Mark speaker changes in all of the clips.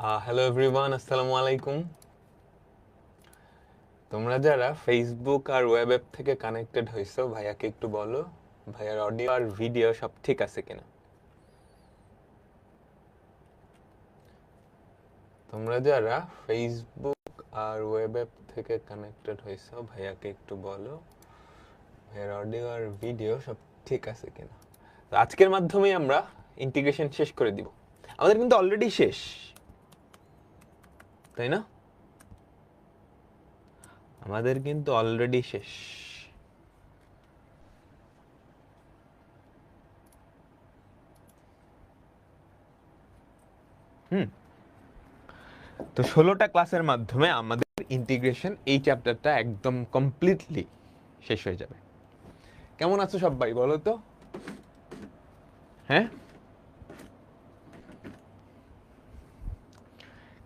Speaker 1: Hello everyone, আসসালামু আলাইকুম। তোমরা যারা ফেসবুক আর ওয়েব অ্যাপ থেকে কানেক্টেড হয়েছো, ভাইয়াকে একটু বলো ভাইয়ার অডিও আর ভিডিও সব ঠিক আছে কিনা। তোমরা যারা ফেসবুক আর ওয়েব অ্যাপ থেকে কানেক্টেড হয়েছো, ভাইয়াকে একটু বলো ভাইয়ার অডিও আর ভিডিও সব ঠিক আছে কিনা। তো আজকের মাধ্যমে আমরা ইন্টিগ্রেশন শেষ করে দিব। আমাদের কিন্তু অলরেডি শেষ, তাই না? আমাদের কিন্তু অলরেডি শেষ। তো 16টা ক্লাসের মাধ্যমে আমাদের ইন্টিগ্রেশন এই চ্যাপ্টারটা একদম কমপ্লিটলি শেষ হয়ে যাবে। কেমন আছো সবাই বলো তো? হ্যাঁ,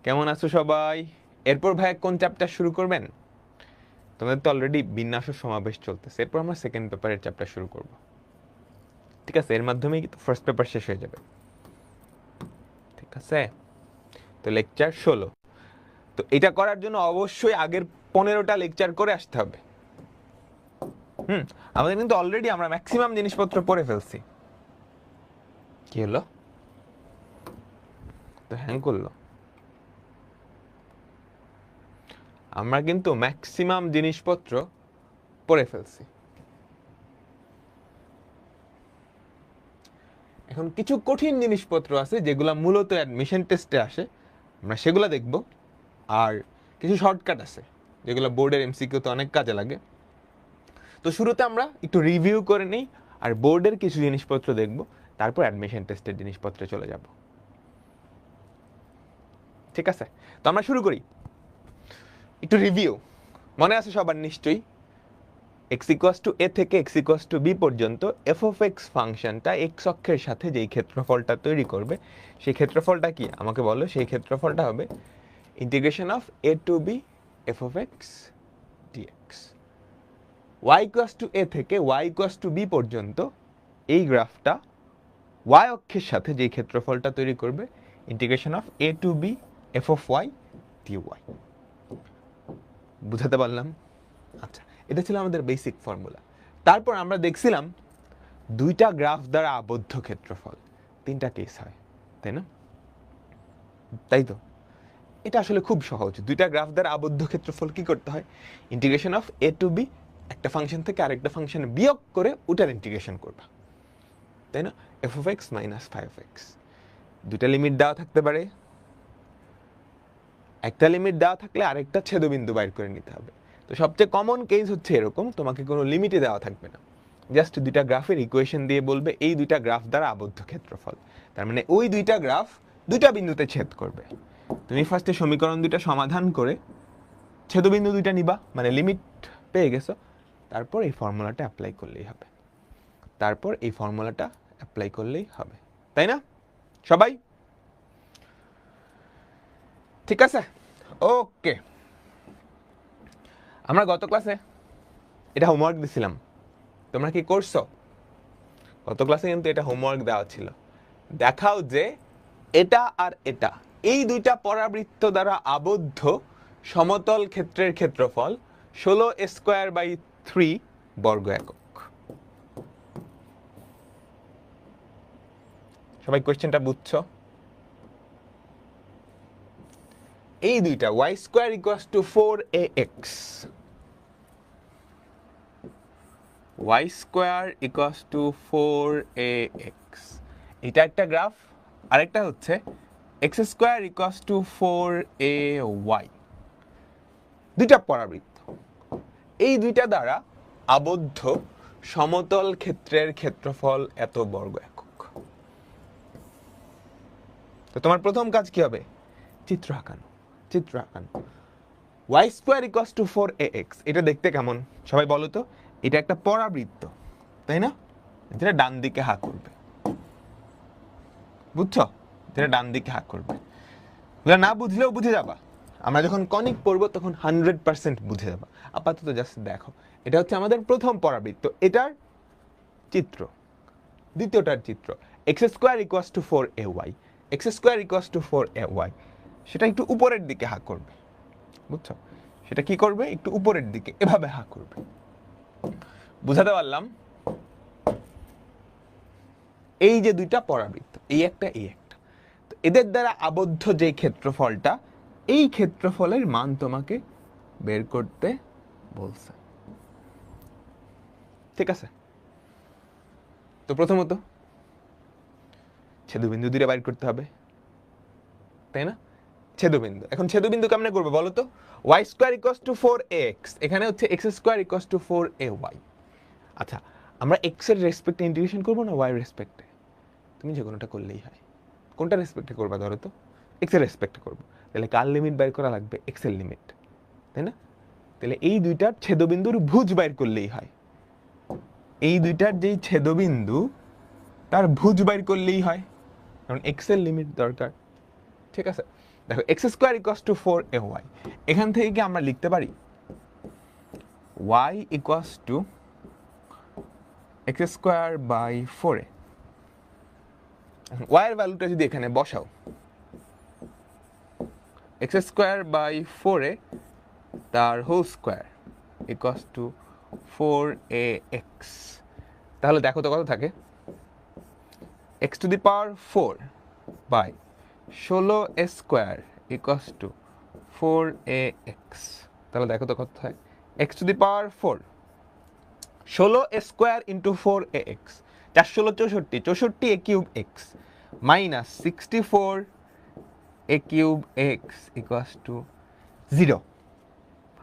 Speaker 1: কেমন আছো সবাই? এরপর ভাই কোন চ্যাপ্টার শুরু করবেন? তোমাদের তো অলরেডি বিন্যাস ও সমাবেশ চলতেছে, এরপর আমরা সেকেন্ড পেপারের চ্যাপ্টার শুরু করব। ঠিক আছে, এর মাধ্যমেই ফার্স্ট পেপার শেষ হয়ে যাবে। ঠিক আছে, তো লেকচার 16। তো এটা করার জন্য অবশ্যই আগের 15টা লেকচার করে আসতে হবে। আমাদের কিন্তু অলরেডি আমরা ম্যাক্সিমাম জিনিসপত্র পড়ে ফেলছি। কি হলো? তো হ্যাং করলো। আমরা কিন্তু ম্যাক্সিমাম জিনিসপত্র পড়ে ফেলছি। এখন কিছু কঠিন জিনিসপত্র আছে যেগুলো মূলত অ্যাডমিশন টেস্টে আসে, আমরা সেগুলো দেখব। আর কিছু শর্টকাট আছে যেগুলো বোর্ডের এমসিকিউতে অনেক কাজে লাগে। তো শুরুতে আমরা একটু রিভিউ করে নিই, আর বোর্ডের কিছু জিনিসপত্র দেখব, তারপর অ্যাডমিশন টেস্টের জিনিসপত্রে চলে যাব। ঠিক আছে, তো আমরা শুরু করি। একটু রিভিউ মনে আছে সবার নিশ্চয়ই। x ইকুয়াস টু এ থেকে x ইকুয়াস টু বি পর্যন্ত এফ অফ এক্স ফাংশনটা এক্স অক্ষের সাথে যেই ক্ষেত্রফলটা তৈরি করবে, সেই ক্ষেত্রফলটা কি আমাকে বলো। সেই ক্ষেত্রফলটা হবে integration of a to b f of x dx. Y equals to a থেকে ওয়াই ইকুয়াস টু বি পর্যন্ত এই গ্রাফটা ওয়াই অক্ষের সাথে যেই ক্ষেত্রফলটা তৈরি করবে, integration of a to b f of y d y. বুঝাতে পারলাম? আচ্ছা, এটা ছিল আমাদের বেসিক ফর্মুলা। তারপর আমরা দেখছিলাম দুইটা গ্রাফ দ্বারা আবদ্ধ ক্ষেত্রফল। 3টা কেস হয়, তাই না? তাই তো, এটা আসলে খুব সহজ। দুইটা গ্রাফ দ্বারা আবদ্ধ ক্ষেত্রফল কি করতে হয়? Integration of a to b, একটা ফাংশন থেকে আরেকটা ফাংশন বিয়োগ করে ওটার ইন্টিগ্রেশন করবা, তাই না? F of x minus five x. দুইটা লিমিট দেওয়া থাকতে পারে, একটা লিমিট দেওয়া থাকলে আরেকটা ছেদবিন্দু বাইর করে নিতে হবে। তো সবচেয়ে কমন কেস হচ্ছে এরকম, তোমাকে কোনো লিমিটে দেওয়া থাকবে না, জাস্ট দুইটা গ্রাফের ইকুয়েশন দিয়ে বলবে এই দুইটা গ্রাফ দ্বারা আবদ্ধ ক্ষেত্রফল। তার মানে ওই দুইটা গ্রাফ দুইটা বিন্দুতে ছেদ করবে। তুমি ফার্স্টে সমীকরণ দুইটা সমাধান করে ছেদবিন্দু দুইটা নিবা, মানে লিমিট পেয়ে গেছো। তারপর এই ফর্মুলাটা অ্যাপ্লাই করলেই হবে। তাই না সবাই? ঠিক আছে, ওকে। আমরা গত ক্লাসে এটা হোমওয়ার্ক দিছিলাম, তোমরা কি করছো? গত ক্লাসে কিন্তু এটা হোমওয়ার্ক দেওয়া ছিল। দেখাও যে এটা আর এটা, এই দুইটা পরাবৃত্ত দ্বারা আবদ্ধ সমতল ক্ষেত্রের ক্ষেত্রফল 16² বর্গ একক। সবাই কোয়েশ্চেনটা বুঝছো? এই দুইটা y² = 4ax, y² = 4ax, এটা একটা গ্রাফ। আরেকটা হচ্ছে x² = 4ay। দুইটা পরাবৃত্ত, এই দুইটা দ্বারা আবদ্ধ সমতল ক্ষেত্রের ক্ষেত্রফল এত বর্গ একক। তো তোমার প্রথম কাজ কি হবে? চিত্র আঁকানো। y² = 4ax, এটা দেখতে কেমন সবাই বলো তো? এটা একটা পরাবৃত্ত, তাই না? যেটা ডান দিকে হাঁ করবে, বুঝছো? যেটা ডান দিকে হাঁ করবে। না বুঝলেও বুঝে যাবা, আমরা যখন কনিক পড়বো তখন 100% বুঝে যাবা। আপাতত জাস্ট দেখো, এটা হচ্ছে আমাদের প্রথম পরাবৃত্ত, এটার চিত্র। দ্বিতীয়টার চিত্র, x² = 4ay, x² = 4ay, সেটা একটু উপরের দিকে হা করবে, বুঝছো? সেটা কি করবে? একটু উপরের দিকে এভাবে হা করবে। বুঝাতে পারলাম? এই যে দুইটা পরাবৃত্ত, এই একটা এই একটা, তো এদের দ্বারা আবদ্ধ যে ক্ষেত্রফলটা, এই ক্ষেত্রফলের মান তোমাকে বের করতে বলছে, ঠিক আছে? তো প্রথমত ছেদবিন্দু দুইটা বাইর করতে হবে, তাই না? ছেদবিন্দু, এখন ছেদবিন্দু কেমনে করবে বলো তো? y square equals to 4ax, এখানে হচ্ছে x square equals to 4ay। আচ্ছা, আমরা x এর রেসপেক্টে ইন্টিগ্রেশন করব না y এর রেসপেক্টে? তুমি যে কোনোটা করলেই হয়। কোনটা রেসপেক্টে করবা ধরো তো? x এর রেসপেক্টে করব। তাহলে কার লিমিট বাইর করা লাগবে? x এর লিমিট, তাই না? তাহলে এই দুইটার ছেদবিন্দুর ভুজ বাইর করলেই হয়। এই দুইটার যেই ছেদবিন্দু তার ভুজ বাইর করলেই হয়, কারণ x এর লিমিট দরকার, ঠিক আছে? দেখো x square equals to 4ay, এখান থেকে কি আমরা লিখতে পারি y equals to x square by 4a। y এর ভ্যালুটা যদি এখানে বসাও, x স্কয়ার বাই 4a তার whole square equals to 4ax, তাহলে দেখো তো কত থাকে? x to the power 4 by 16a square equals to 4ax, তাহলে দেখো তো কত হয়? x to the power 4, 16a square into 4ax, 4 16 64, 64 a cube x minus 64 a cube x equals to 0।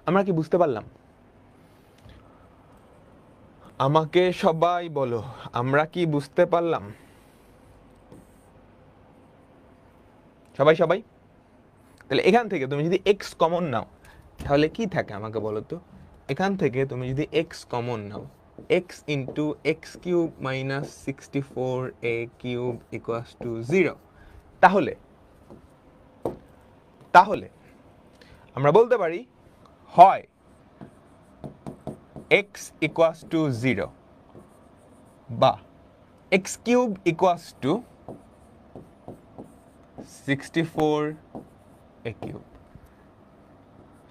Speaker 1: আমরা কি বুঝতে পারলাম? আমাকে সবাই বলো, আমরা কি বুঝতে পারলাম? সবাই সবাই? তাহলে এখান থেকে তুমি যদি x কমন নাও, তাহলে কি থাকে আমাকে বলো তো? এখান থেকে তুমি যদি x কমন নাও, x into x cube minus 64a cube equals to 0, তাহলে তাহলে আমরা বলতে পারি হয় x ইকুয়ালস টু 0 বা x cube equals to 64a cube.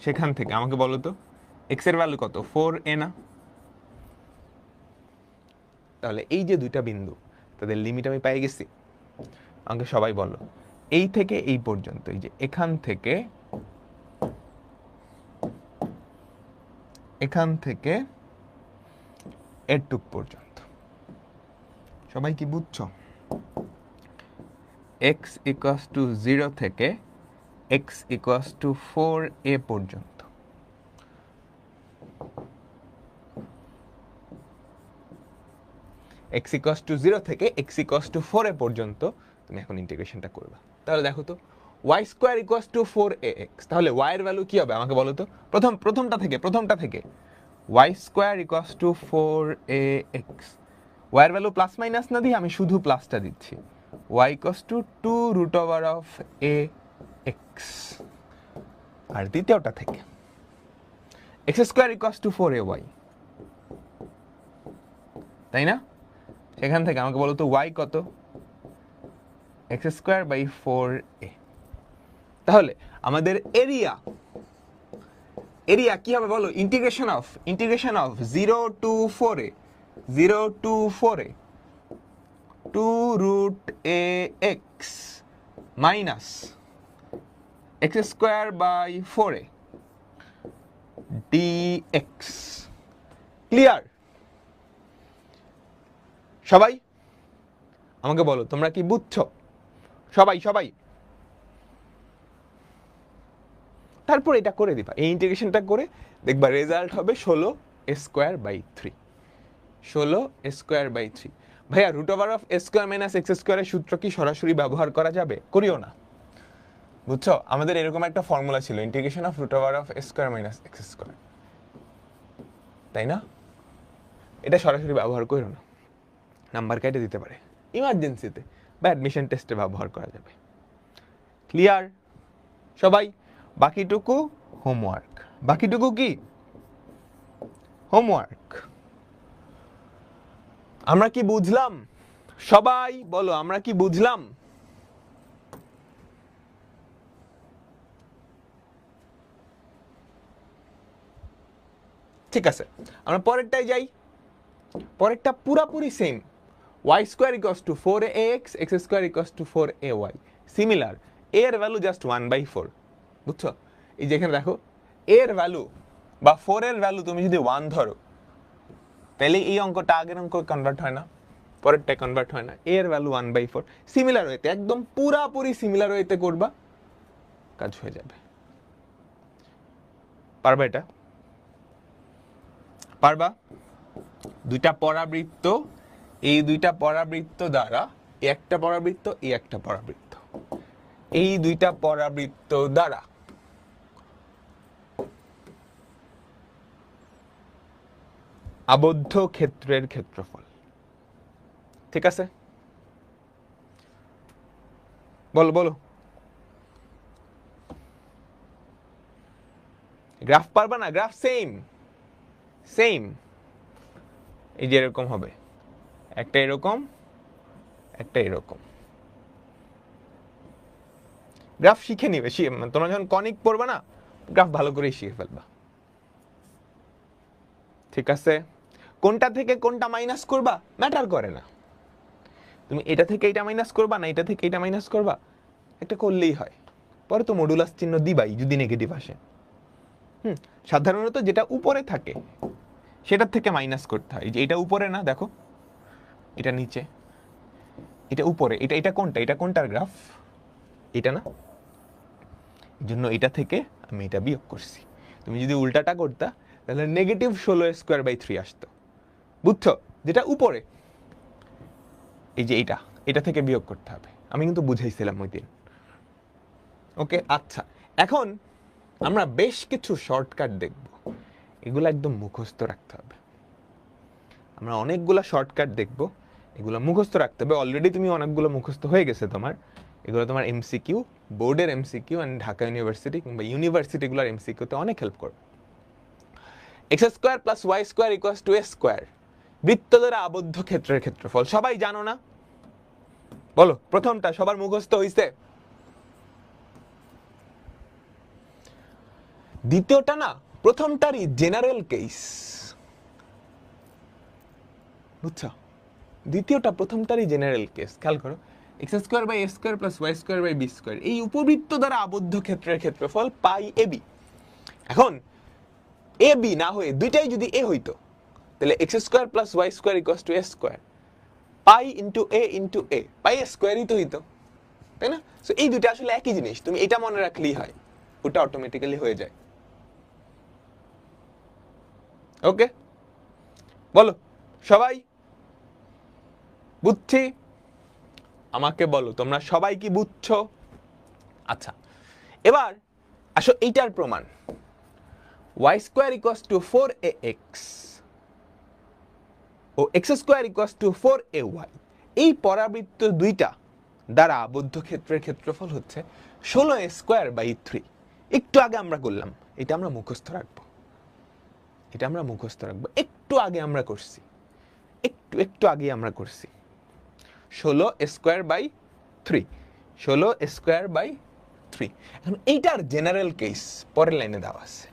Speaker 1: সেখান থেকে আমাকে বলো তো x এর ভ্যালু কত? 4a না? তাহলে এই যে দুইটা বিন্দু, তাদের লিমিট আমি পেয়ে গেছি। আমাকে সবাই বলো, এই থেকে এই পর্যন্ত, এই যে এখান থেকে এটুক পর্যন্ত, সবাই কি বুঝছো? x ইকুয়ালস টু 0 থেকে x ইকুয়ালস টু 4a পর্যন্ত, x ইকুয়ালস টু 0 থেকে x ইকুয়ালস টু 4a পর্যন্ত তুমি এখন ইন্টিগ্রেশনটা করবা। তাহলে দেখো তো y square equals to 4ax, তাহলে y এর ভ্যালু কি হবে আমাকে বলো তো? প্রথমটা থেকে y square equals to 4ax, y এর ভ্যালু প্লাস মাইনাস না দিয়ে আমি শুধু প্লাসটা দিচ্ছি, y equals to 2 root over of ax। আর দ্বিতীয়টা থেকে x square equals to 4ay, তাই না? সেখান থেকে আমাকে বলো তো y কত? x square by 4a। তাহলে আমাদের এরিয়া কি হবে বলো? Integration of 0 to 4a 2 root ax minus x square by 4a dx। Clear? সবাই আমাকে বলো তোমরা কি বুঝছো? সবাই তারপর এটা করে দিবা, এই ইন্টিগ্রেশনটা করে দেখবা রেজাল্ট হবে 16 স্কয়ার বাই 3। 16 square by 3। ভাইয়া root over of a square minus x স্কয়ারের সূত্র কি সরাসরি ব্যবহার করা যাবে? করিও না, বুঝছো? আমাদের এরকম একটা ফর্মুলা ছিল, integration of root over of a square minus x square, তাই না? এটা সরাসরি ব্যবহার করো না, নাম্বার কেটে দিতে পারে ইমার্জেন্সিতে বা অ্যাডমিশন টেস্টে ব্যবহার করা যাবে। ক্লিয়ার সবাই? বাকিটুকু হোমওয়ার্ক। বাকিটুকু কি? হোমওয়ার্ক। আমরা কি বুঝলাম? সবাই বলো আমরা কি বুঝলাম? ঠিক আছে, আমরা পরেরটাই যাই। পরেরটা পুরাপুরি same, y square equals to 4ax, x square equals to 4ay, similar. a এর ভ্যালু জাস্ট 1/4, বুঝছো? এই যেখানে দেখো a এর ভ্যালু বা 4 এর ভ্যালু তুমি যদি 1 ধরো, তাহলে এই অঙ্কটা আগের অঙ্ক কনভার্ট হয় না, পরেরটা কনভার্ট হয় না। a এর ভ্যালু 1/4, সিমিলার ওয়েতে, একদম পুরাপুরি সিমিলার ওয়েতে করবা, কাজ হয়ে যাবে। পারবা এটা? পারবা? দুইটা পরাবৃত্ত, এই দুইটা পরাবৃত্ত দ্বারা একটা পরাবৃত্ত, এই একটা পরাবৃত্ত, এই দুইটা পরাবৃত্ত দ্বারা আবদ্ধ ক্ষেত্রের ক্ষেত্রফল। ঠিক আছে, বলো বলো। গ্রাফ পারবা না? গ্রাফ সেম সেম, এই যে এরকম হবে, একটা এরকম, একটা এরকম। গ্রাফ শিখে নিবে, তোমরা যখন কনিক পড়বা না, গ্রাফ ভালো করে শিখে ফেলবা। ঠিক আছে, কোনটা থেকে কোনটা মাইনাস করবা ম্যাটার করে না, তুমি এটা থেকে এটা মাইনাস করবা না এটা থেকে এটা মাইনাস করবা, একটা করলেই হয়। পরে তো মডুলাস চিহ্ন দিবাই যদি নেগেটিভ আসে। সাধারণত যেটা উপরে থাকে সেটার থেকে মাইনাস করতে হয়। যে এটা উপরে না, দেখো এটা নিচে, এটা উপরে, এটা এটা কোনটা, এটা কোনটার গ্রাফ? এটা না, এই জন্য এটা থেকে আমি এটা বিয়োগ করছি। তুমি যদি উল্টাটা করতা তাহলে নেগেটিভ 16^2/3 আসতো, বুঝছো? যেটা উপরে, এই যে এটা থেকে বিয়োগ করতে হবে। আমি কিন্তু বুঝাইছিলাম ওই দিন। ওকে, আচ্ছা, এখন আমরা বেশ কিছু শর্টকাট দেখব, এগুলো একদম মুখস্থ রাখতে হবে। আমরা অনেকগুলো শর্টকাট দেখব, এগুলো মুখস্থ রাখতে হবে। অলরেডি তুমি অনেকগুলো মুখস্থ হয়ে গেছে তোমার, এগুলো তোমার এমসিকিউ, বোর্ডের এমসিকিউ এন্ড ঢাকা ইউনিভার্সিটি কিংবা ইউনিভার্সিটিগুলোর এমসিকিউতে অনেক হেল্প করবে। x square plus y square equals two a square, বৃত্ত দ্বারা আবদ্ধ ক্ষেত্রের ক্ষেত্রফল। সবাই জানো না? বলো, প্রথমটা সবার মুখস্থ হইছে? দ্বিতীয়টা না, প্রথমটারই জেনারেল কেস, বুঝছো? দ্বিতীয়টা প্রথমটারই জেনারেল কেস। খেয়াল করো, x square by a square plus y square by b square, এই উপবৃত্ত দ্বারা আবদ্ধ ক্ষেত্রের ক্ষেত্রফল পাই ab। এখন ab না হয়ে দুইটাই যদি a হইতো, তাহলে x square plus y square equals two a square, pi into a into a, pi a স্কয়ারই তো হইতো, তাই না? সো এই দুটো আসলে একই জিনিস, তুমি এটা মনে রাখলেই হয়, ওটা অটোমেটিক্যালি হয়ে যায়। ওকে, বলো সবাই বুঝছি? আমাকে বলো তোমরা সবাই কি বুঝছো? আচ্ছা, এবার আসো এইটার প্রমাণ। y square equals to 4ax ও x square equals to 4ay, এই পরাবৃত্ত দুইটা দ্বারা আবদ্ধ ক্ষেত্রের ক্ষেত্রফল হচ্ছে 16^2/3। একটু আগে আমরা করলাম, এটা আমরা মুখস্থ রাখবো, এটা আমরা মুখস্থ রাখবো। একটু আগে আমরা করছি, একটু আগে আমরা করছি 16^2/3, 16^2/3। এখন এইটার জেনারেল কেস পরের লাইনে দেওয়া আছে।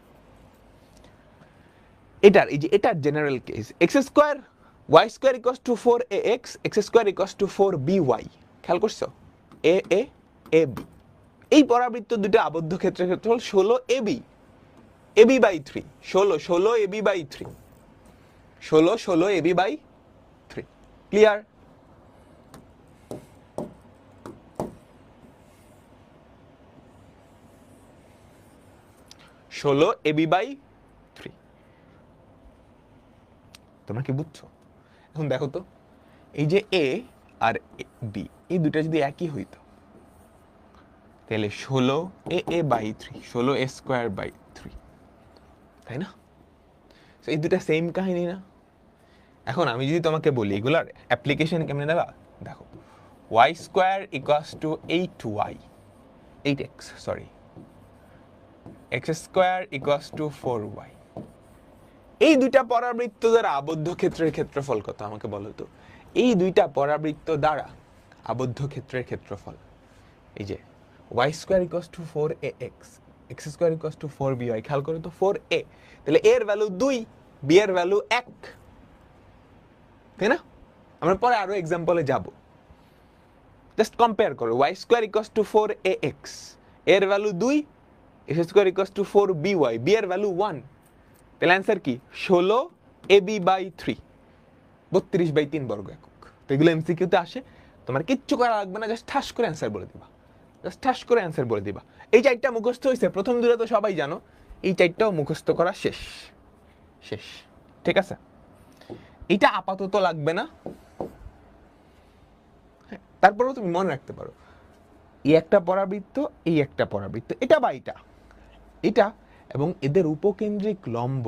Speaker 1: এটার এই যে এটার general case, x square y square equals to 4ax, x square equals to 4by। খেয়াল করছো? a a a b, এই পরাবৃত্ত দুটো আবদ্ধ ক্ষেত্রের ক্ষেত্রফল 16ab, ab/3, 16ab/3, 16ab/3। Clear? ab/3। তোমরা কি বুঝছো? এখন দেখো তো, এই যে a আর b, এই দুটো যদি একই হইতো তাহলে 16a/3, 16a²/3, তাই না? এই দুটা সেম কাহিনী না? এখন আমি যদি তোমাকে বলি এগুলার অ্যাপ্লিকেশন কেমনে দেবা, দেখো, y square equals to 8x, sorry, x square equals two 4y, এই দুইটা পরাবৃত্ত দ্বারা আবদ্ধ ক্ষেত্রের ক্ষেত্রফল কত আমাকে বলো তো? এই দুইটা পরাবৃত্ত দ্বারা আবদ্ধ ক্ষেত্রের ক্ষেত্রফল, এই যে y square equals to 4ax, x square equals to 4by। খেয়াল করো তো, 4a, তাহলে a এর ভ্যালু 2, বি এর ভ্যালু 1, তাই না? আমরা পরে আরো এক্সাম্পলে যাব। জাস্ট কম্পেয়ার করো, y square equals to 4ax, এর value 2, x square equals to 4by, b এর ভ্যালু 1, তাহলে অ্যান্সার কি 16ab/3, 32/3 বর্গ একক। তো এগুলো এমসিকিউতে আসে, তোমার কিচ্ছু করা লাগবে না, জাস্ট ঠাস করে অ্যান্সার বলে দিবা, জাস্ট ঠাস করে অ্যান্সার বলে দিবা। এই চারটা মুখস্থ হয়েছে, প্রথম দুটো তো সবাই জানো, এই চারটাও মুখস্থ করা শেষ শেষ, ঠিক আছে? এটা আপাতত লাগবে না, তারপরেও তুমি মনে রাখতে পারো এই একটা পরাবৃত্ত, এই একটা পরাবৃত্ত, এটা বা এটা এবং এদের উপকেন্দ্রিক লম্ব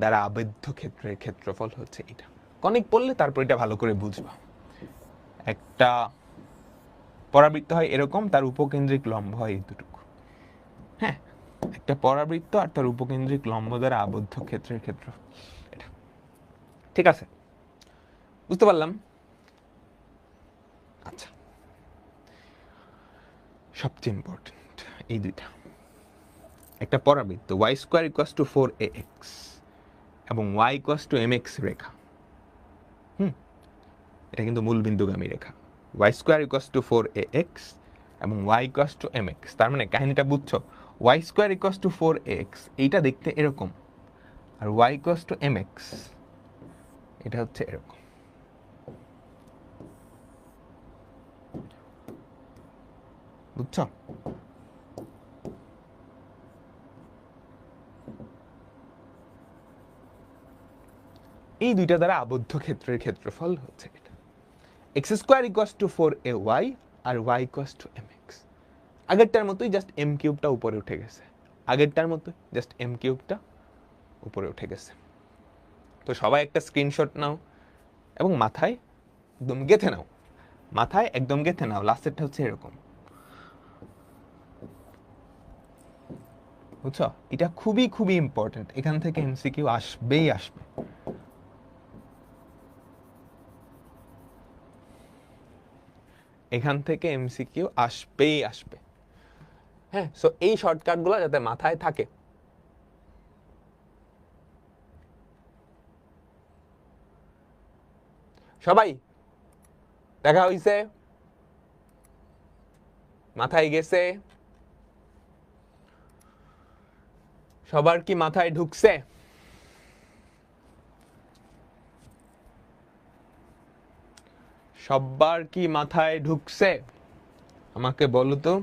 Speaker 1: দ্বারা আবদ্ধ ক্ষেত্রের ক্ষেত্রফল হচ্ছে এটা। কনিক পড়লে তারপর এটা ভালো করে বুঝবা। একটা পরাবৃত্ত হয় এরকম, তার উপকেন্দ্রিক লম্ব হয় এইটুকু। হ্যাঁ, একটা পরাবৃত্ত আর তার উপকেন্দ্রিক লম্ব দ্বারা আবদ্ধ ক্ষেত্রের ক্ষেত্রফল এটা। ঠিক আছে, বুঝতে পারলাম? আচ্ছা, সবচেয়ে ইম্পর্টেন্ট এই দুইটা। একটা পরাবৃত্ত y square equals to 4ax এবং y ইকুয়ালস টু mx রেখা, এটা কিন্তু মূলবিন্দুগামী রেখা। y square equals to 4ax এবং y ইকুয়ালস টু mx, তার মানে কাহিনীটা বুঝছো? y square equals to 4ax এইটা দেখতে এরকম, আর y ইকুয়ালস টু mx এটা হচ্ছে এরকম। বুঝছো? এই দুইটা দ্বারা আবদ্ধ ক্ষেত্রের ক্ষেত্রফল হচ্ছে এটা। X square equals to 4ay আর y ইকুয়ালস টু mx। আগেরটার মতোই, জাস্ট m কিউবটা উপরে উঠে গেছে, আগেরটার মতোই জাস্ট m কিউবটা উপরে উঠে গেছে। তো সবাই একটা স্ক্রিনশট নাও এবং মাথায় একদম গেঁথে নাও, মাথায় একদম গেঁথে নাও। লাস্টেরটা হচ্ছে এরকম, বুঝছো? এটা খুবই খুবই ইম্পর্টেন্ট, এখান থেকে এমসিকিউ আসবেই আসবে। এখান থেকে এমসিকিউ আসবেই আসবে। হ্যাঁ, সো এই শর্টকাটগুলো যাতে মাথায় থাকে। সবাই দেখা হইছে, মাথায় গেছে? সবার কি মাথায় ঢুকছে? সবার কি মাথায় ঢুকছে? আমাকে বলো তো।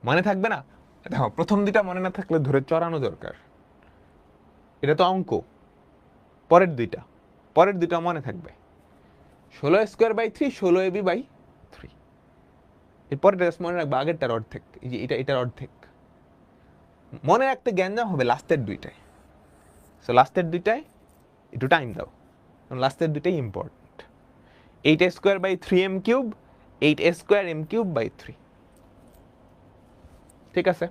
Speaker 1: মনে থাকবে না? দেখো, প্রথম দুইটা মনে না থাকলে ধরে চড়ানো দরকার, এটা তো অঙ্ক। পরের দুইটা মনে থাকবে, 16a/3, 16ab/3। এরপরে মনে রাখবে আগেরটার অর্ধেক, এই যে এটার অর্ধেক। মনে রাখতে জ্ঞানজাম হবে লাস্টের দুইটায়। সো লাস্টের দুইটায় একটু টাইম দাও, লাস্টের দুইটাই ইম্পর্টেন্ট। 8a²/3m³, 8a²m³/3। ঠিক আছে?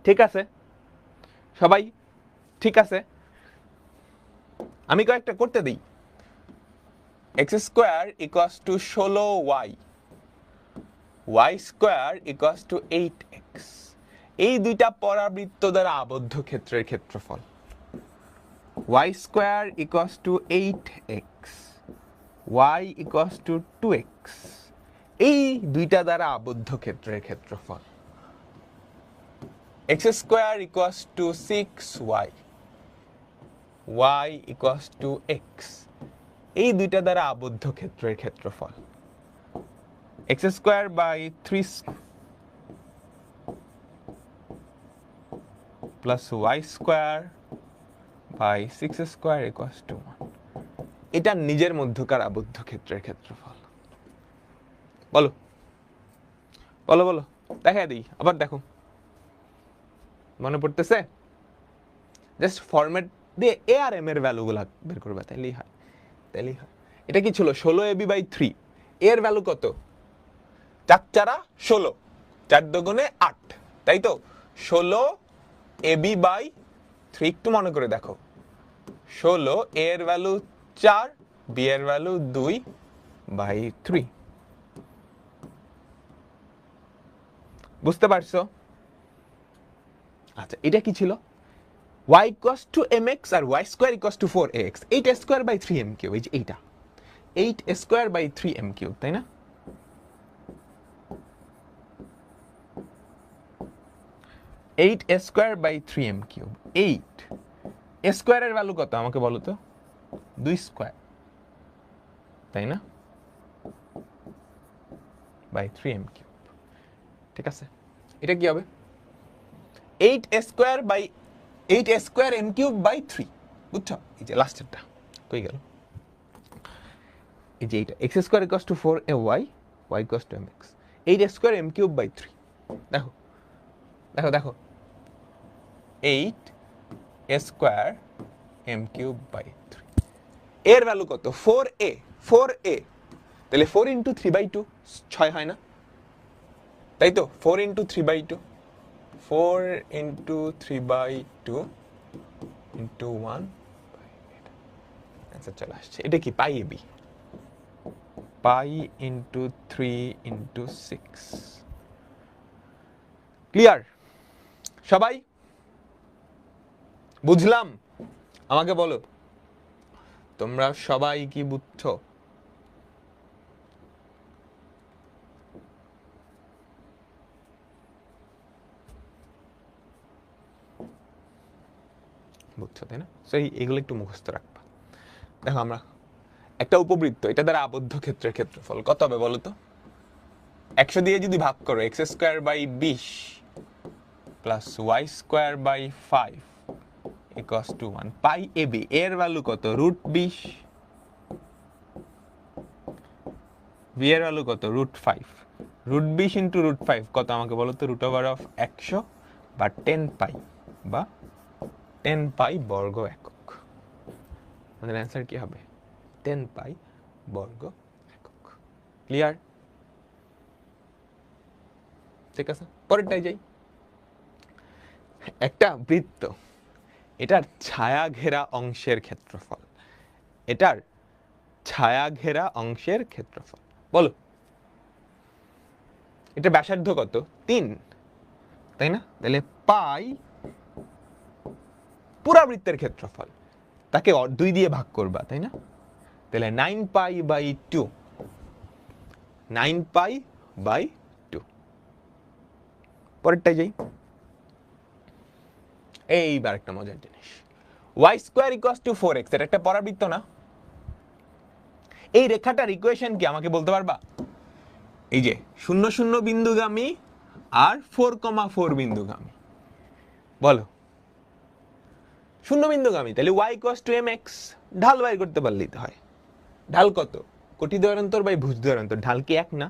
Speaker 1: ঠিক আছে সবাই? ঠিক আছে, আমি কয়েকটা করতে দিই। X square equals to 16y, y square equals to 8x, এই দুইটা পরাবৃত্ত দ্বারা আবদ্ধ ক্ষেত্রের ক্ষেত্রফল। y square equals to 8x, y equals to 2x, এই দুইটা দ্বারা আবদ্ধ ক্ষেত্রের ক্ষেত্রফল। X square equals to 6y, y equals to x, এই দুইটা দ্বারা আবদ্ধ ক্ষেত্রের ক্ষেত্রফল। X square by 3 plus y square by 6 square equals to 1, এটা নিজের মধ্যকার আবদ্ধ ক্ষেত্রের ক্ষেত্রফল। বলো বলো বলো, দেখা দিই আবার, দেখো মনে পড়তেছে? জাস্ট ফরম্যাট দিয়ে এ আর এম এর ভ্যালুগুলো বের করবে, তাইলেই হয়। এটা কি ছিল? 16ab/3, এর ভ্যালু কত? 4 × 16, 4 × 2 = 8, তাই তো? 16ab/3, একটু মনে করে দেখো, 16 এর ভ্যালু 4, বি এর ভ্যালু 2/3। বুঝতে পারছো? আচ্ছা, এটা কি ছিল? y equals to mx R y square equals to 4ax, 8 square by 3m cube, এই যে এইটা 8 square by 3m cube, তাই না? Eight square by 3m cube. 8 স্কোয়ারের ভ্যালু কত আমাকে বলো তো? 2 স্কোয়ার, তাই না? By 3m cube. ঠিক আছে, এটা কি হবে? 8 square by 8 square m cube by 3। বুঝছো? এই যে লাস্টেরটা কই গেল? এই যে এইটা x square equals to 4ay, y equals to mx, 8 square m cube by 3। দেখো দেখো দেখো, 8 স্কোয়ার m কিউব বাই 3 এর ভ্যালু কত? 4a। 4a তাহলে 4 ইন্টু 3/2, 6 হয় না? তাই তো? 4 ইন্টু 3/2, 4 ইন্টু 3/2 ইন্টু 1, অ্যান্সার চলে আসছে। এটা কি? Pi a b, pi into 3 into 6। Clear সবাই? বুঝলাম? আমাকে বলো তোমরা সবাই কি বুঝছো? বুঝছো তাই না? সেই এগুলো একটু মুখস্থ রাখবা। দেখো, আমরা একটা উপবৃত্ত, এটা দ্বারা আবদ্ধ ক্ষেত্রের ক্ষেত্রফল কত হবে বলো তো? 100 দিয়ে যদি ভাগ করো, x square by 20 plus y square by 5 equals to 1, পাই এ বি এর ভ্যালু কত? √20, বি এর ভ্যালু কত? √5। √20 ইন্টু √5 কত আমাকে বলো তো? √100 বা 10 পাই, বা 10 পাই বর্গ একক। আমাদের অ্যান্সার কি হবে? 10 পাই বর্গ একক। ক্লিয়ার? ঠিক আছে, পরেরটাই যাই। একটা বৃত্ত, এটার ছায়া ঘেরা অংশের ক্ষেত্রফল, এটার ছায়া ঘেরা অংশের ক্ষেত্রফল বলো। এটা ব্যাসার্ধ কত? 3, তাই না? তাহলে পাই পুরা বৃত্তের ক্ষেত্রফল, তাকে 2 দিয়ে ভাগ করবা, তাই না? তাহলে 9 পাই বাই 2, 9 পাই বাই 2। পরেরটাই যাই। এইবার একটা মজার জিনিস, y square equals to 4x, এটা একটা পরাবৃত্ত না? এই রেখাটার ইকুয়েশন কি আমাকে বলতে পারবা? এই যে 0 0 বিন্দুগামী আর 4,4 বিন্দুগামী, বলো। 0 বিন্দুগামী তাহলে y ইকুয়ালস টু mx, ঢাল বাইর করতে পারলেই তো হয়। ঢাল কত? কোটি দ্বয়ান্তর বাই ভুজ দ্বয়ান্তর, ঢাল কি এক না?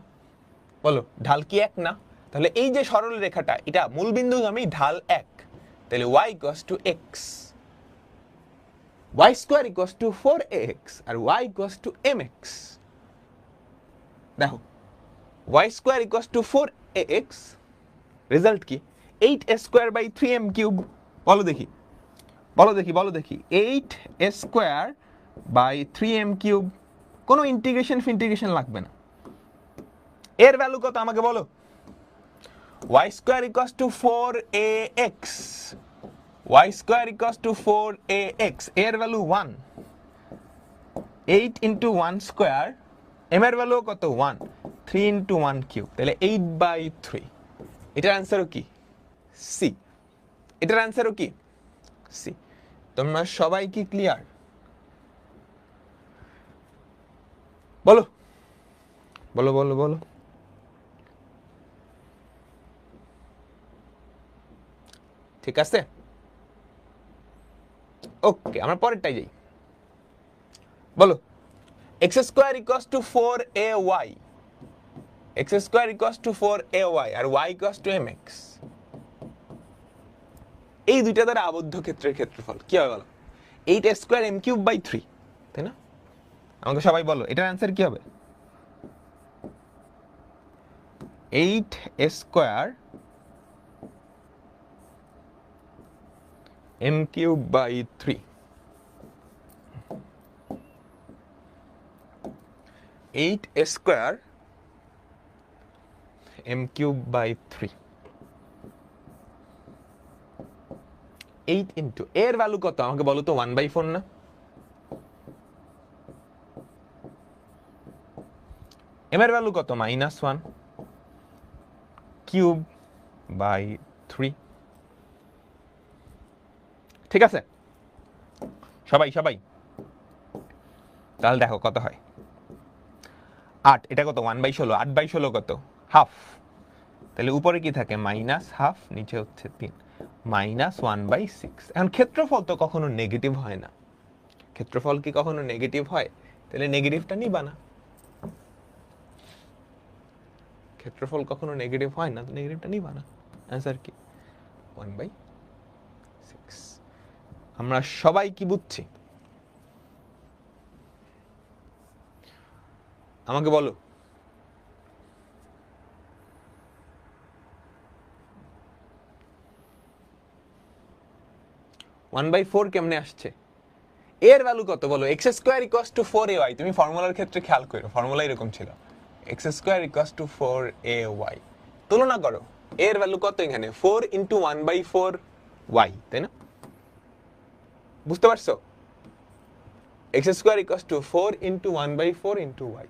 Speaker 1: বলো, ঢাল কি এক না? তাহলে এই যে সরল রেখাটা, এটা মূল বিন্দুগামী, ঢাল এক, তাহলে y equals to x, y square equals to 4ax আর y ইকুয়ালস টু mx। দেখো, y square equals to 4ax, result কি? 8 স্কোয়ার বাই 3m কিউব। বলো দেখি, বলো দেখি, বলো দেখি, 8 স্কোয়ার বাই 3m কিউব। কোনো ইন্টিগ্রেশন লাগবে না। এর ভ্যালু কত আমাকে বলো? y square equals to 4ax, y square equals to 4ax, এর ভ্যালু 1, 8 ইন্টু 1 স্কোয়ার, m এর ভ্যালু কত? 1, 3 ইন্টু 1 কিউব, তাহলে 8/3। এটার অ্যান্সারও কি? সি। এটার অ্যান্সারও কি? সি। তোমরা সবাই কি ক্লিয়ার? বলো বলো বলো বলো। ঠিক আছে, ওকে, আমরা পরেরটাই যাই। বলো, x square equals to 4ay, x square equals to 4ay আর y ইকুয়ালস টু mx, এই দুইটা দ্বারা আবদ্ধ ক্ষেত্রের ক্ষেত্রফল কি হবে বলো? 8 স্কোয়ার m কিউব বাই 3, তাই না? আমাকে সবাই বলো, এটার অ্যান্সার কি হবে? 8 square m cube by 3। 8 square m cube by 3 8 into এর ভ্যালু কত আমাকে বলো তো 1/4 না m এর ভ্যালু কত -1 কিউব বাই 3 ঠিক আছে সবাই তাহলে দেখো কত হয় 8 এটা কত 1/16 8/16 কত হাফ তাহলে উপরে কি থাকে -হাফ নিচে হচ্ছে 3 -1/6 এখন ক্ষেত্রফল তো কখনো নেগেটিভ হয় না ক্ষেত্রফল কি কখনো নেগেটিভ হয় তাহলে নেগেটিভটা নিবা না ক্ষেত্রফল কখনো নেগেটিভ হয় না তো নেগেটিভটা নিবা না অ্যান্সার কি 1/6 আমরা সবাই কি বুঝছি আমাকে বলো 1/4 কেমনে আসছে এর ভ্যালু কত বলো x square equals to 4ay তুমি ফর্মুলার ক্ষেত্রে খেয়াল করো ফর্মুলা এরকম ছিল x square equals to 4ay তুলনা করো এর ভ্যালু কত এখানে 4 ইনটু 1/4y তাই না বুঝতে পারছো x square equals two 4 into 1/4 into y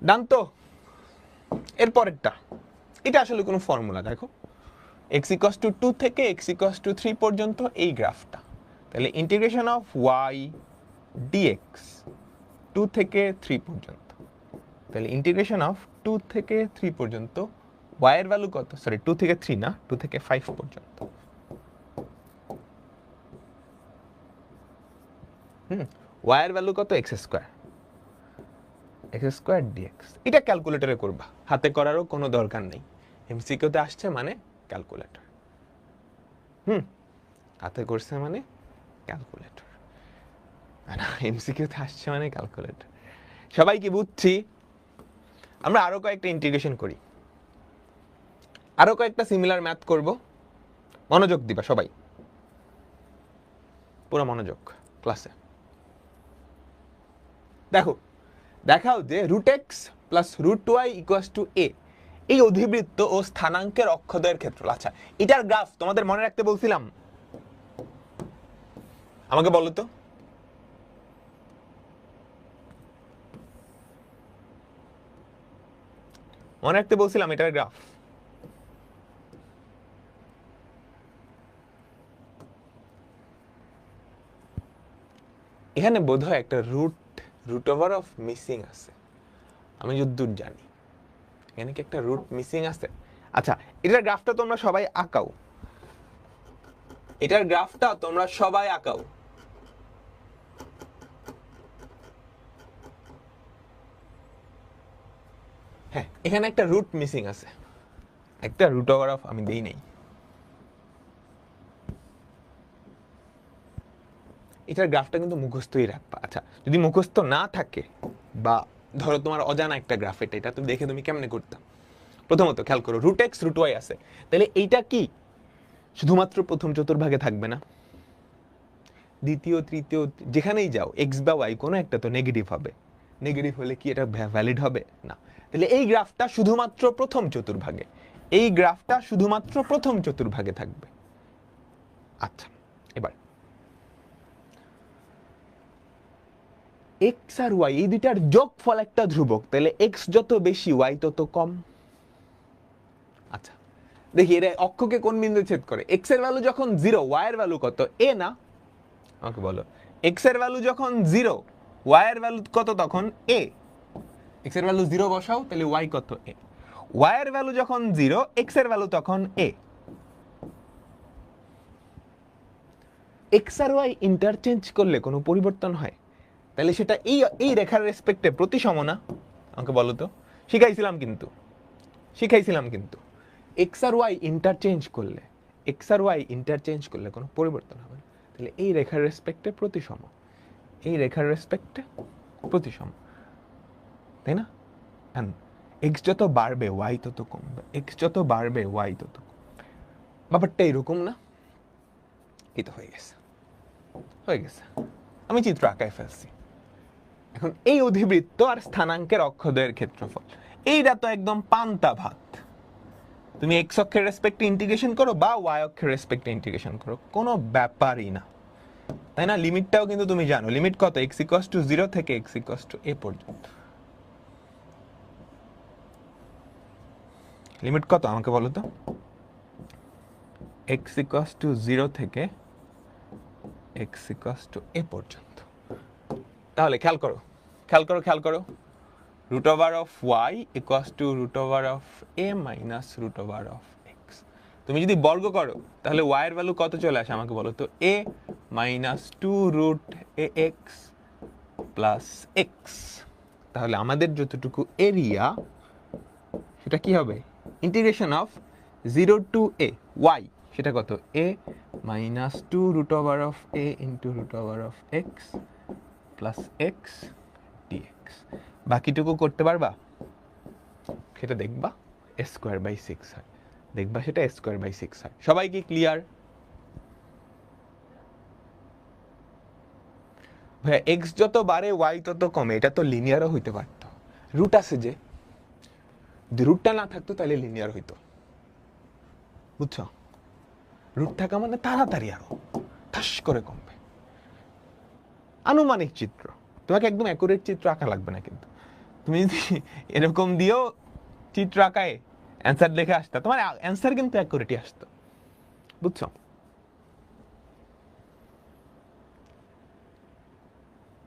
Speaker 1: ডান তো এর পরেরটা এটা আসলে কোনো ফর্মুলা দেখো x ইকুয়ালস টু 2 থেকে x ইকুয়ালস টু 3 পর্যন্ত এই গ্রাফটা তাহলে ইন্টিগ্রেশন অফ y dx 2 থেকে 3 পর্যন্ত তাহলে ইন্টিগ্রেশন অফ 2 থেকে 3 পর্যন্ত y এর ভ্যালু কত সরি 2 থেকে 3 না 2 থেকে 5 পর্যন্ত y এর ভ্যালু কত x স্কয়ার dx এটা ক্যালকুলেটরে করবা হাতে করারও কোনো দরকার নেই এমসিকিউ তে আসছে মানে ক্যালকুলেটর হাতে করছে মানে ক্যালকুলেটর না এমসিকিউ তে আসছে মানে ক্যালকুলেটর সবাই কি বুঝছি আমরা আরো কয়েকটা ইন্টিগ্রেশন করি আরো কয়েকটা সিমিলার ম্যাথ করব মনোযোগ দিবা সবাই পুরো মনোযোগ ক্লাসে দেখো দেখাও যে √x + √y = a এই অধিবৃত্ত ও স্থানাঙ্কের অক্ষদ্বয়ের ক্ষেত্রফল আচ্ছা এটার গ্রাফ তোমাদের মনে রাখতে বলছিলাম আমাকে বলো তো মনে রাখতে বলছিলাম এটার গ্রাফ এখানে বোধহয় একটা রুট ওভার অফ মিসিং আছে আমি যতদূর জানি এখানে কি একটা রুট মিসিং আছে আচ্ছা এটার গ্রাফটা তোমরা সবাই আঁকাও হ্যাঁ এখানে একটা রুট মিসিং আছে একটা রুট ওভার অফ আমি দেই নাই এটার গ্রাফটা কিন্তু মুখস্থই রাখবা আচ্ছা যদি মুখস্থ না থাকে বা ধরো তোমার অজানা একটা গ্রাফ এটা তুমি দেখে তুমি কেমনে করতাম প্রথমত খেয়াল করো √x √y আছে তাহলে এইটা কি শুধুমাত্র প্রথম চতুর্ভাগে থাকবে না দ্বিতীয় তৃতীয় যেখানেই যাও x বা y কোনো একটা তো নেগেটিভ হবে নেগেটিভ হলে কি এটা ভ্যালিড হবে না তাহলে এই গ্রাফটা শুধুমাত্র প্রথম চতুর্ভাগে থাকবে আচ্ছা এবার x আর y এই দুইটার যোগফল একটা ধ্রুবক তাহলে x যত বেশি y তত কম আচ্ছা দেখি এর অক্ষকে কোন বিন্দু ছেদ করে x এর ভ্যালু যখন 0 y এর ভ্যালু কত a না আমাকে বলো x এর ভ্যালু যখন 0 y এর ভ্যালু কত তখন a x এর ভ্যালু 0 বসাও তাহলে y কত a y এর ভ্যালু যখন 0 x এর ভ্যালু তখন a x আর y ইন্টারচেঞ্জ করলে কোনো পরিবর্তন হয় তাহলে সেটা এই রেখার রেসপেক্টে প্রতিসম না আমাকে বলো তো শিখাইছিলাম কিন্তু x আর y ইন্টারচেঞ্জ করলে কোনো পরিবর্তন হবে না তাহলে এই রেখার রেসপেক্টে প্রতিসম তাই না x যত বাড়বে y তত কমবে ব্যাপারটা এরকম না এই তো হয়ে গেছে হয়ে গেছে, আমি চিত্র আঁকায় ফেলছি। এখন এই অধিবৃত্ত আর স্থানাঙ্কের অক্ষদ্বয়ের ক্ষেত্রফল, এইটা তো একদম পান্তা ভাত। তুমি এক্স অক্ষের রেসপেক্টে ইন্টিগ্রেশন করো বা ওয়াই অক্ষের রেসপেক্টে ইন্টিগ্রেশন করো, কোনো ব্যাপারই না, তাই না? লিমিটটাও কিন্তু তুমি জানো, লিমিট কত? এক্স ইকুয়ালস টু 0 থেকে এক্স ইকুয়ালস টু a পর্যন্ত। লিমিট কত আমাকে বলো তো? এক্স ইকুয়ালস টু 0 থেকে এক্স ইকুয়ালস টু a পর্যন্ত। তাহলে খেয়াল করো, খেয়াল করো, খেয়াল করো, root over of y equals to root over of a minus root over of x. তুমি যদি বর্গ করো তাহলে y এর ভ্যালু কত চলে আসে আমাকে বলো তো? a minus 2 root a x plus x. তাহলে আমাদের যতটুকু এরিয়া সেটা কি হবে? Integration of 0 to a y, সেটা কত? a minus 2 root over of a into root over of x plus x dx. বাকিটুকু করতে পারবা? সেটা দেখবা স্কোয়ার বাই 6 হয়, দেখবা সেটা স্কোয়ার বাই 6 হয়। সবাই কি ক্লিয়ার? ভাইয়া এক্স যত বাড়ে ওয়াই তত কমে, এটা তো লিনিয়ারও হইতে পারতো। রুট আছে যে, যদি রুটটা না থাকতো তাহলে লিনিয়ার হইতো, বুঝছো? রুট থাকা মানে তাড়াতাড়ি আরো ঠাস করে কমবে। আনুমানিক চিত্র, তোমাকে একদম অ্যাকুরেট চিত্র আঁকা লাগবে না, কিন্তু তুমি যদি এরকম দিয়েও চিত্র আঁকায় অ্যান্সার দেখে আসতো, তোমার অ্যান্সার কিন্তু অ্যাকুরেটই আসতো, বুঝছো?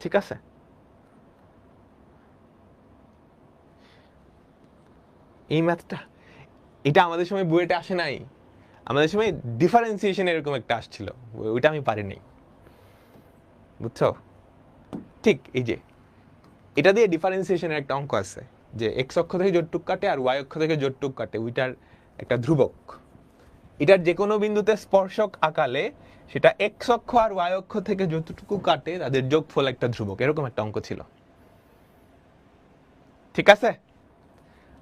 Speaker 1: ঠিক আছে, এই ম্যাথটা এটা আমাদের সময় বুয়েটে আসে নাই, আমাদের সময় ডিফারেন্সিয়েশন এরকম একটা আসছিল, ওইটা আমি পারিনি, বুঝছো? ঠিক এই যে এটা দিয়ে ডিফারেন্সিয়েশনের একটা অঙ্ক আছে যে এক্স অক্ষ থেকে জোটটুক কাটে আর ওয়াই অক্ষ থেকে জোটটুক কাটে, ওইটার একটা ধ্রুবক, এটার যে কোনো বিন্দুতে স্পর্শক আকালে সেটা এক্স অক্ষ আর ওয়াই অক্ষ থেকে যতটুকু কাটে তাদের যোগফল একটা ধ্রুবক, এরকম একটা অঙ্ক ছিল। ঠিক আছে,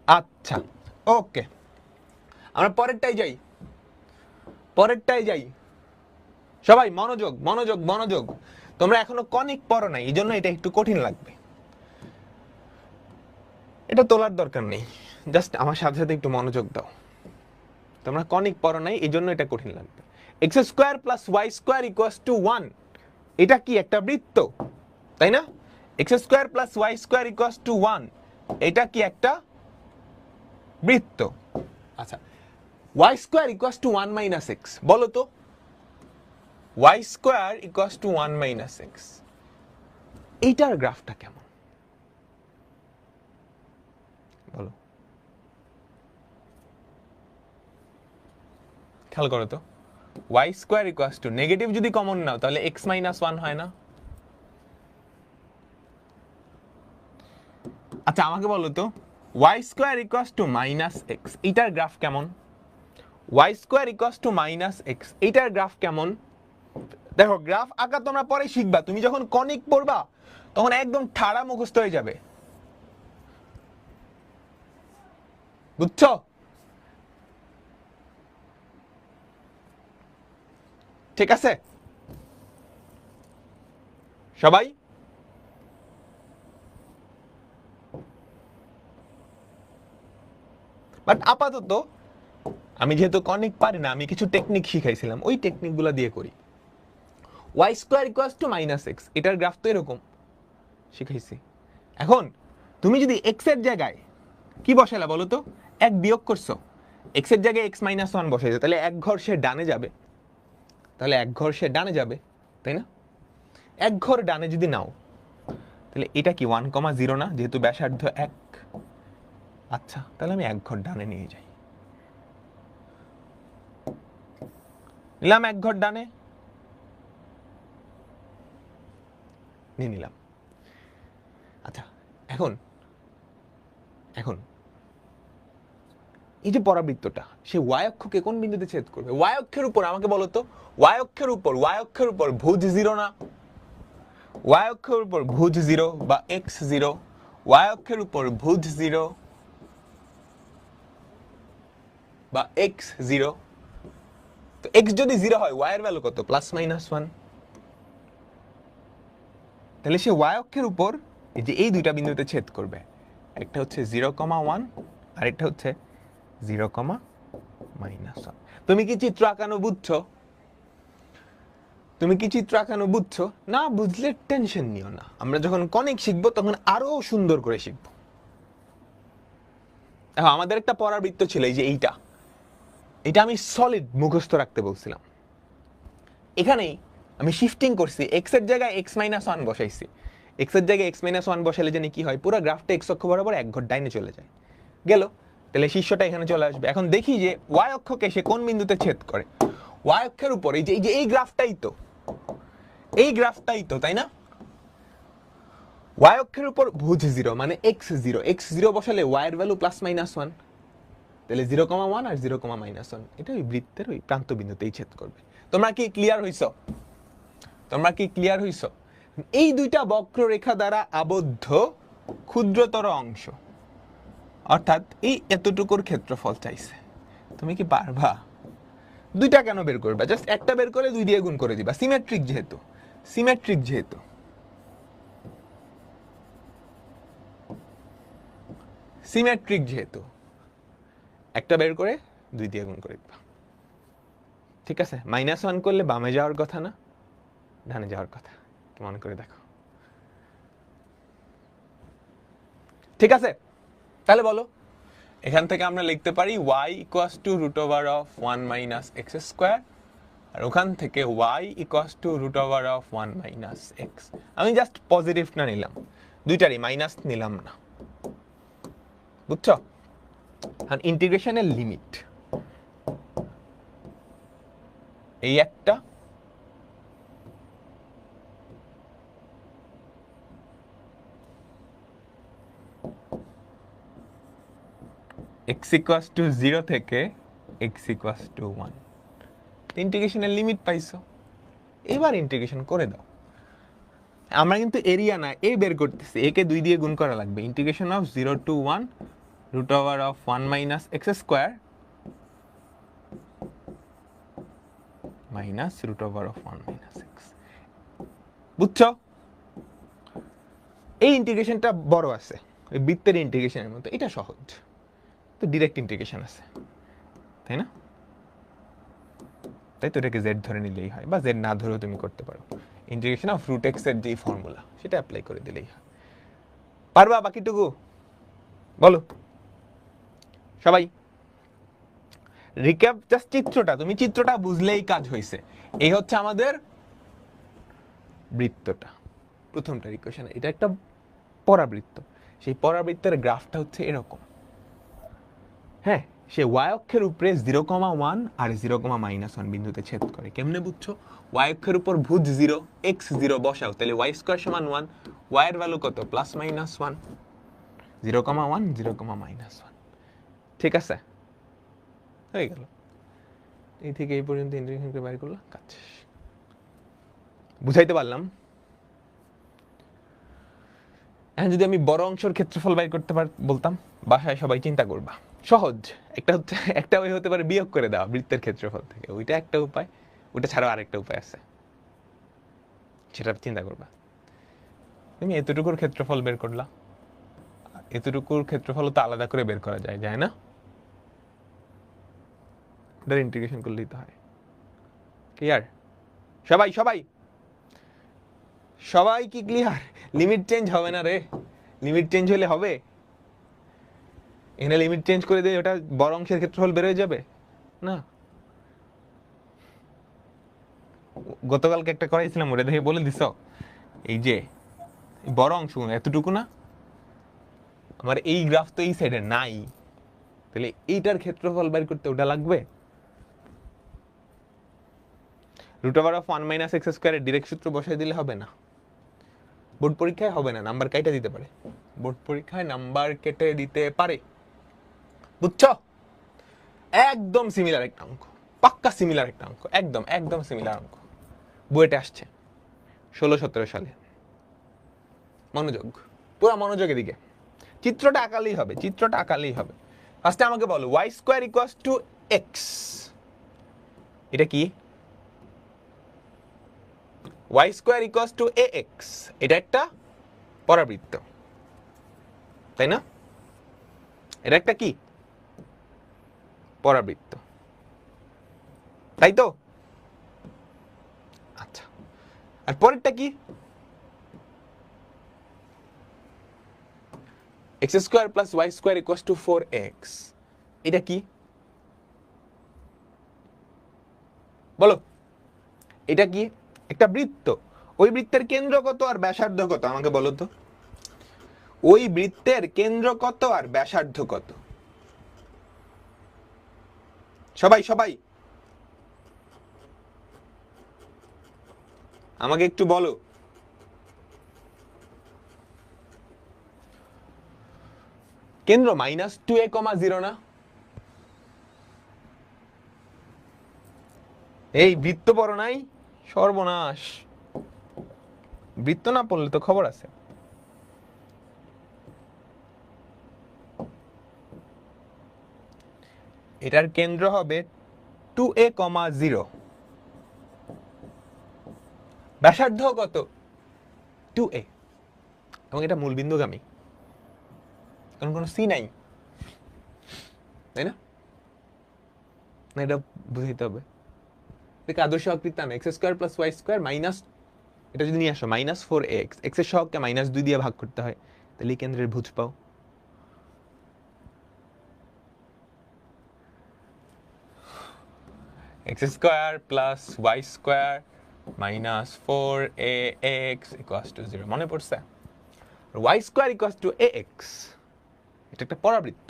Speaker 1: আচ্ছা ওকে, আমরা পরেরটাই যাই, পরেরটাই যাই। সবাই মনোযোগ, মনোযোগ, মনোযোগ। তোমরা এখনো কনিক পড়ো নাই, এই জন্য এটা একটু কঠিন লাগবে, এটা তোলার দরকার নেই, জাস্ট আমার সাথে সাথে একটু মনোযোগ দাও। তোমরা কনিক পড়ো নাই, এই জন্য এটা কঠিন লাগবে। X square plus y square equals to 1, এটা কি একটা বৃত্ত, তাই না? X square plus y square equals to 1, এটা কি একটা বৃত্ত। আচ্ছা, y square equals to 1 minus x, বলো তো y square equals to 1 minus x, এইটার গ্রাফটা কেমন বলো? খেয়াল করো তো, y square equals to, negative যদি কমন নাও তাহলে এক্স মাইনাস 1 হয় না? আচ্ছা আমাকে বলো তো, y square equals to minus x, এইটার গ্রাফ কেমন? Y square equals to minus x, এইটার গ্রাফ কেমন? দেখো গ্রাফ আঁকা তোমরা পরে শিখবা, তুমি যখন কনিক পড়বা তখন একদম ঠাড়া মুখস্থ হয়ে যাবে, বুঝছো? ঠিক আছে সবাই? বাট আপাতত আমি যেহেতু কনিক পারি না, আমি কিছু টেকনিক শিখাইছিলাম, ওই টেকনিকগুলো দিয়ে করি। Y square equals to minus x, এটার গ্রাফ তো এরকম শিখাইছি। এখন তুমি যদি এক্স এর জায়গায় কি বসাইলা বলো তো? এক বিয়োগ করছো, এক্স এর জায়গায় এক্স মাইনাস 1 বসাইছো, তাহলে এক ঘর সে ডানে যাবে, তাহলে এক ঘর সে ডানে যাবে, তাই না? এক ঘর ডানে যদি নাও তাহলে এটা কি 1,0 না, যেহেতু ব্যাসার্ধ 1। আচ্ছা তাহলে আমি এক ঘর ডানে নিয়ে যাই, নিলাম এক ঘর ডানে, নিয়ে নিলাম। আচ্ছা এখন এখন এই যে পরাবৃত্তটা সে ওয়াই অক্ষকে কোন বিন্দুতে ছেদ করবে? ওয়াই অক্ষের উপর, আমাকে বলো তো, ওয়াই অক্ষের উপর, ওয়াই অক্ষের উপর ভুজ 0 না? ওয়াই অক্ষের উপর ভুজ 0 বা এক্স 0, ওয়াই অক্ষের উপর ভুজ 0 বা এক্স 0, তো এক্স যদি 0 হয় ওয়াই এর ভ্যালু কত? Plus minus 1। তাহলে সে ওয়াই অক্ষের উপর এই যে এই দুইটা বিন্দুতে ছেদ করবে, একটা হচ্ছে 0,1 আর একটা হচ্ছে 0,-1। তুমি কি চিত্র আঁকানো বুঝছো? তুমি কি চিত্র আঁকানো বুঝছো? না বুঝলে টেনশন নিও না, আমরা যখন কনিক শিখবো তখন আরো সুন্দর করে শিখবো। আমাদের একটা পরাবৃত্ত ছিল এই যে এইটা আমি সলিড মুখস্থ রাখতে বলছিলাম। এখানেই আমি শিফটিং করছি, এক্স এর জায়গায় x-1 বসাইছি। এক্স এর জায়গায় x-1 বসালে জানি কি হয়, পুরো গ্রাফটা এক্স অক্ষ বরাবর এক ঘর ডাইনে চলে যায়। গেল, তাহলে শীর্ষটা এখানে চলে আসবে। এখন দেখি যে ওয়াই অক্ষকে সে কোন বিন্দুতে ছেদ করে। ওয়াই অক্ষের উপর এই যে এই গ্রাফটাই তো, তাই না? ওয়াই অক্ষের উপর ভুজ 0 মানে x0 বসালে ওয়াই এর ভ্যালু +-1, তাহলে 0,1 আর 0,-1 এটা ওই বৃত্তের ওই প্রান্ত বিন্দুতেই ছেদ করবে। তোমরা কি ক্লিয়ার হইছো? এই দুইটা বক্ররেখা দ্বারা আবদ্ধ ক্ষুদ্রতর অংশ, অর্থাৎ এই এতটুকুর ক্ষেত্রফল চাইছে। তুমি কি পারবা? দুইটা কেন বের করবা? জাস্ট একটা বের করে 2 দিয়ে গুণ করে দিবা, সিমেট্রিক যেহেতু একটা বের করে 2 দিয়ে গুণ করে দিবা। ঠিক আছে, -1 করলে বামে যাওয়ার কথা না ডানে যাওয়ার কথা, মনে করে দেখো। ঠিক আছে, তাহলে বলো, এখান থেকে আমরা লিখতে পারি y = √1 - x², আর ওখান থেকে y = √1 - x। আমি জাস্ট পজিটিভটা নিলাম, দুইটারই মাইনাস নিলাম না, বুঝছো? আর ইন্টিগ্রেশনের লিমিট এই একটা, x = 0 থেকে x = 1, ইন্টিগ্রেশনের লিমিট পাইছো। এবার ইন্টিগ্রেশন করে দাও। আমরা কিন্তু এরিয়া না এ বের করতেছি, একে 2 দিয়ে গুণ করা লাগবে। Integration of 0 to 1 √1 - x² minus √1 - x। বুঝছো? এই ইন্টিগ্রেশনটা বড় আছে, ওই বৃত্তের ইন্টিগ্রেশনের মতো। এটা সহজ, তো ডিরেক্ট ইন্টিগ্রেশন আছে, তাই না? তাই তো এটাকে জেড ধরে নিলেই হয়, বা জেড না ধরেও তুমি করতে পারো। ইন্টিগ্রেশন অফ √x এর যে ফর্মুলা সেটা অ্যাপ্লাই করে দিলেই হয়। পারবা বাকিটুকু? বলো সবাই। রিক্যাপ জাস্ট চিত্রটা, তুমি চিত্রটা বুঝলেই কাজ হয়েছে। এই হচ্ছে আমাদের বৃত্তটা, প্রথমটার ইকুয়েশন। এটা একটা পরাবৃত্ত, সেই পরাবৃত্তের গ্রাফটা হচ্ছে এরকম। হ্যাঁ, সে ওয়াই অক্ষের উপরে 0,1 আর 0,-1 বিন্দুতে ছেদ করে। কেমনে বুঝছো? ওয়াই অক্ষের উপর ভুজ 0, x0 বসাও, তাহলে y² = 1, y এর ভ্যালু কত? +-1, 0,1 0,-1। ঠিক আছে, হয়ে গেল। এই থেকে এই পর্যন্ত ইন্টিগ্রেশন করে বাইর করলাম, কাজ। বুঝাইতে পারলাম? এখন যদি আমি বড় অংশের ক্ষেত্রফল বাইর করতে বলতাম, বাসায় সবাই চিন্তা করবা। সহজ, একটা ওই হতে পারে বিয়োগ করে দেওয়া বৃত্তের ক্ষেত্রফল থেকে, ওইটা একটা উপায়। ওইটা ছাড়াও আরেকটা উপায় আছে, সেটা চিন্তা করবা। তুমি এতটুকুর ক্ষেত্রফল বের করলা, এতটুকুর ক্ষেত্রফল তো আলাদা করে বের করা যায় না? এটার ইন্টিগ্রেশন করলেই তো হয়। ক্লিয়ার? সবাই কি ক্লিয়ার? লিমিট চেঞ্জ হবে না রে, লিমিট চেঞ্জ হলে হবে? এখানে লিমিট চেঞ্জ করে দিয়ে ওটা বড় অংশের ক্ষেত্রফল বের হয়ে যাবে না? গতকালকে একটা করাইছিলাম, ওটা দেখে বলে দিছ। এই যে বড় অংশ এতটুকু না, আমার এই গ্রাফ তো এই সাইডে নাই, তাহলে এইটার ক্ষেত্রফল বের করতে ওটা লাগবে। √1 - x² এর ডিরেক্ট সূত্র বসাই দিলে হবে না? বোর্ড পরীক্ষায় হবে না, নাম্বার কেটে দিতে পারে। বোর্ড পরীক্ষায় নাম্বার কেটে দিতে পারে, বুঝছো? একদম সিমিলার একটা অঙ্ক, পাক্কা সিমিলার একটা অঙ্ক, একদম সিমিলার অঙ্ক। বুয়েটে আসছে 16-17 সালে। মনোযোগ, পুরো মনোযোগের দিকে। চিত্রটা আঁকালেই হবে। ফার্স্টে আমাকে বলো y² = x। এটা কি? Y square equals to a x, এটা একটা পরাবৃত্ত, তাই না? এটা একটা কি পরাবৃত্ত, তাই তো? আচ্ছা, আর পরেরটা কি? X square plus y square equals to 4x, এটা কি বলো? এটা কি? একটা বৃত্ত। ওই বৃত্তের কেন্দ্র কত আর ব্যাসার্ধ কত আমাকে বলো তো? ওই বৃত্তের কেন্দ্র কত আর ব্যাসার্ধ কত? সবাই সবাই আমাকে একটু বলো। কেন্দ্র -2a,0 না? এই বৃত্ত পড়ো নাই? সর্বনাশ, বৃত্ত না পড়লে তো খবর আছে। এটার কেন্দ্র হবে 2a,0, ব্যাসার্ধ কত? 2a, এবং এটা মূল বিন্দুগামী, কারণ কোনো সি নাই, তাই না? না, এটা বুঝাইতে হবে। দেখে আদর্শ আকৃতি না, x square plus y square minus, এটা যদি নিয়ে আসো -4x, এক্স এর সহগকে -2 দিয়ে ভাগ করতে হয়, তাহলে এই কেন্দ্রের ভুজ পাও। X square plus y square -4ax equals to 0, মনে পড়ছে? Y square equals to ax, এটা একটা পরাবৃত্ত,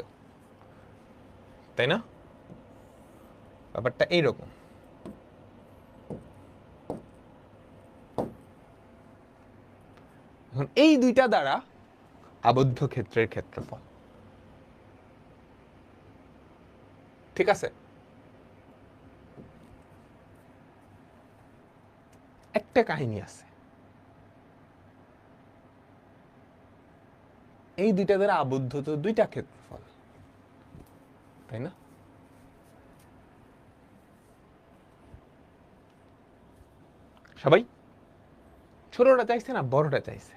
Speaker 1: তাই না? ব্যাপারটা এইরকম। এখন এই দুইটা দ্বারা আবদ্ধ ক্ষেত্রের ক্ষেত্রফল, ঠিক আছে? একটা কাহিনী আছে, এই দুইটা দ্বারা আবদ্ধ তো দুইটা ক্ষেত্রফল, তাই না? সবাই ছোটটা চাইছে না বড়টা চাইছে?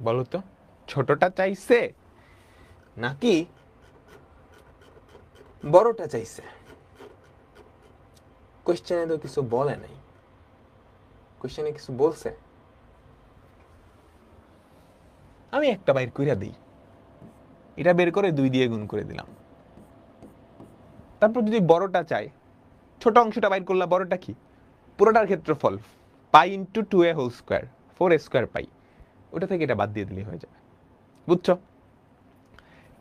Speaker 1: বলো তো, ছোটটা চাইছে নাকি বড়টা চাইছে? কোশ্চেনে তো কিছু বলে নাই। কোশ্চেনে কিছু বলছে? আমি একটা বাইর কইরা দিই, এটা বের করে 2 দিয়ে গুণ করে দিলাম। তারপর যদি বড়টা চাই, ছোট অংশটা বাইর করলাম, বড়টা কি? পুরোটার ক্ষেত্রফল pi into 2a whole square, 4a square pi, ওটা থেকে এটা বাদ দিয়ে দিলে হয়ে যাবে। বুঝছো?